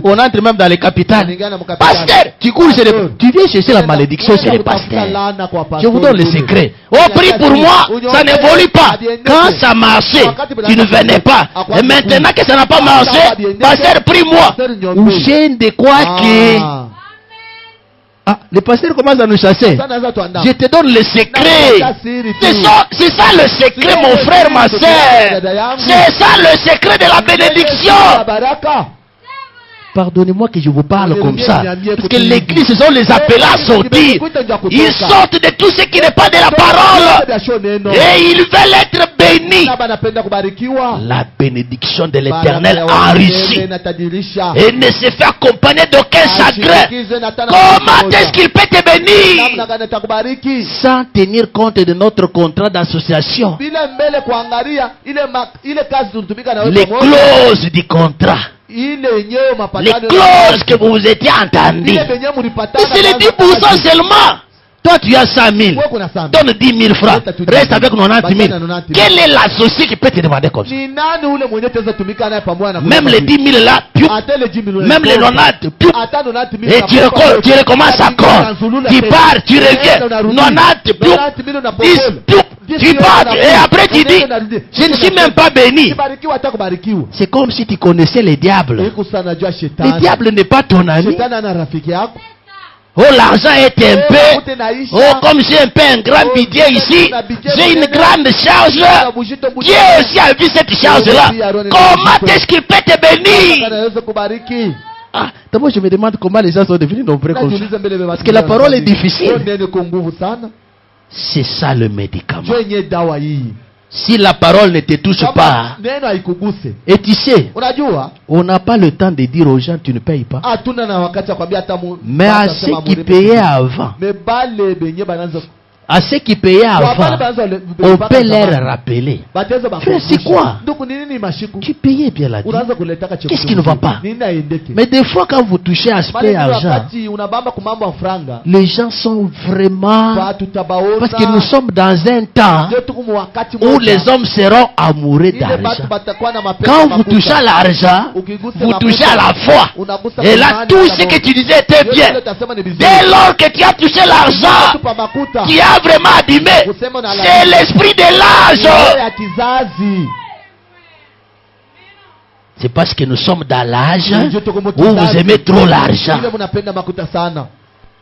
on entre même dans les capitales. Pasteur, tu cours, tu viens chercher la malédiction chez les pasteurs. Je vous donne le secret. Oh, prie pour moi, ça n'évolue pas. Quand ça marchait, tu ne venais pas. Et maintenant que ça n'a pas marché, pasteur, prie-moi. Ou j'ai de quoi que... Ah, les pasteurs commencent à nous chasser. Je te donne le secret. C'est ça le secret, mon frère, ma soeur. C'est ça le secret de la bénédiction. Pardonnez-moi que je vous parle comme ça. Parce que l'église, ce sont les appelés à sortir. Ils sortent de tout ce qui n'est pas de la parole. Et ils veulent être bénis. La bénédiction de l'Éternel enrichit. Et ne se fait accompagner d'aucun chagrin. Comment est-ce qu'il peut te bénir? Sans tenir compte de notre contrat d'association. Les clauses du contrat. Les clauses que vous étiez entendues. C'est les 10% seulement. Toi tu as 100 000. Donne 10 000 francs. Reste avec 90 000. Quel est l'associé qui peut te demander comme ça? Même les 10 000 là, même les 90, et tu recommences encore. Tu pars, tu reviens. 90, 10, tu pars et après tu dis, je ne suis même pas béni. C'est comme si tu connaissais les diables. Le diable n'est pas ton ami. Oh, l'argent est un peu. Oh, comme j'ai un peu un grand budget ici, j'ai une grande charge. Dieu aussi a vu cette charge-là. Comment est-ce qu'il peut te bénir? Ah, d'abord je me demande comment les gens sont devenus nombreux comme ça. Parce que la parole est difficile. C'est ça le médicament. Si la parole ne te touche pas, et tu sais, on n'a pas le temps de dire aux gens tu ne payes pas. Mais à ceux qui payaient avant, à ceux qui payaient avant, on peut leur rappeler. Frère, c'est quoi? Tu payais bien la dîme. Qu'est-ce qui ne va pas? Mais des fois, quand vous touchez à ce argent, les gens sont vraiment... Parce que nous sommes dans un temps où les hommes seront amoureux d'argent. Quand vous touchez à l'argent, vous touchez à la foi. Et là, tout ce que tu disais était bien. Dès lors que tu as touché l'argent, tu as vraiment abîmé. C'est l'esprit de l'âge. C'est parce que nous sommes dans l'âge où vous aimez trop l'argent.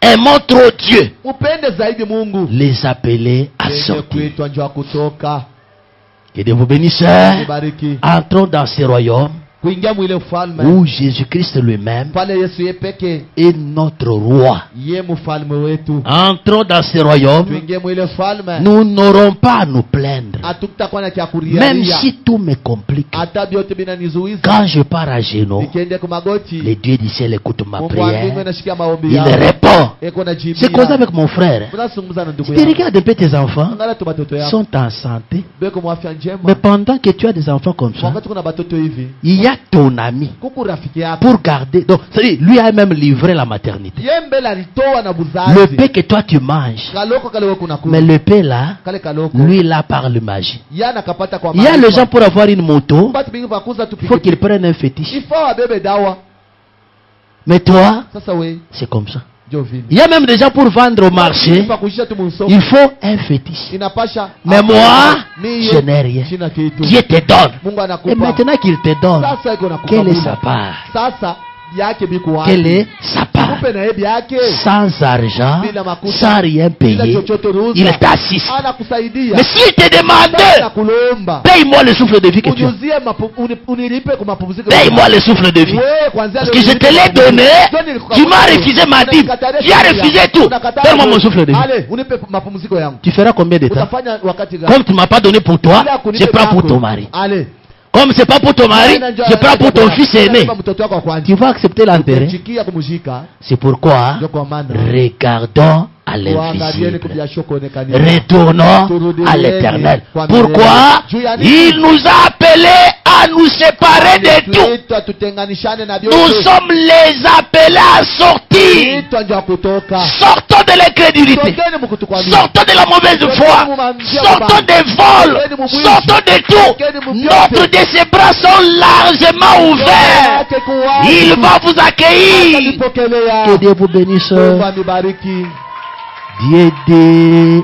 Aimons trop Dieu. Les appeler à sortir. Que Dieu vous bénisse. Entrons dans ce royaume où Jésus-Christ lui-même est notre roi. Entrons dans ce royaume. Nous n'aurons pas à nous plaindre. Même si tout me complique. Quand je pars à genoux, le Dieu du ciel écoute ma prière. Il répond. C'est comme ça avec mon frère. Si tu regardes un peu tes enfants, sont en santé. Mais pendant que tu as des enfants comme ça, il y a ton ami pour garder. Donc, lui a même livré la maternité. Le pain que toi tu manges, mais le pain là, lui là parle magie. Il y a les gens pour avoir une moto, il faut qu'ils prennent un fétiche. Mais toi, c'est comme ça. Il y a même des gens pour vendre au marché, il faut un fétiche. Mais moi, je n'ai rien. Dieu te donne. Et maintenant qu'il te donne, quelle est sa part? Quelle est sa part? Sans argent, sans rien payer, il t'assiste. Mais s'il te demande, paye-moi le souffle de vie que tu as. Paye-moi le souffle de vie. Parce que je te l'ai donné, tu m'as refusé ma dîme. Tu as refusé tout. Donne-moi mon souffle de vie. Tu feras combien de temps? Comme tu ne m'as pas donné pour toi, je prends pour ton mari. Comme c'est pas pour ton mari, je prends pour ton fils aîné. Tu vas accepter l'intérêt. C'est pourquoi regardons à l'invisible. Retournons à l'éternel. Pourquoi? Il nous a appelés à nous séparer de tout. Nous sommes les appelés à sortir. Sortons de l'incrédulité. Sortons de la mauvaise foi. Sortons des vols. Sortons de tout. Notre de ses bras sont largement ouverts. Il va vous accueillir. Que Dieu vous bénisse. Dieu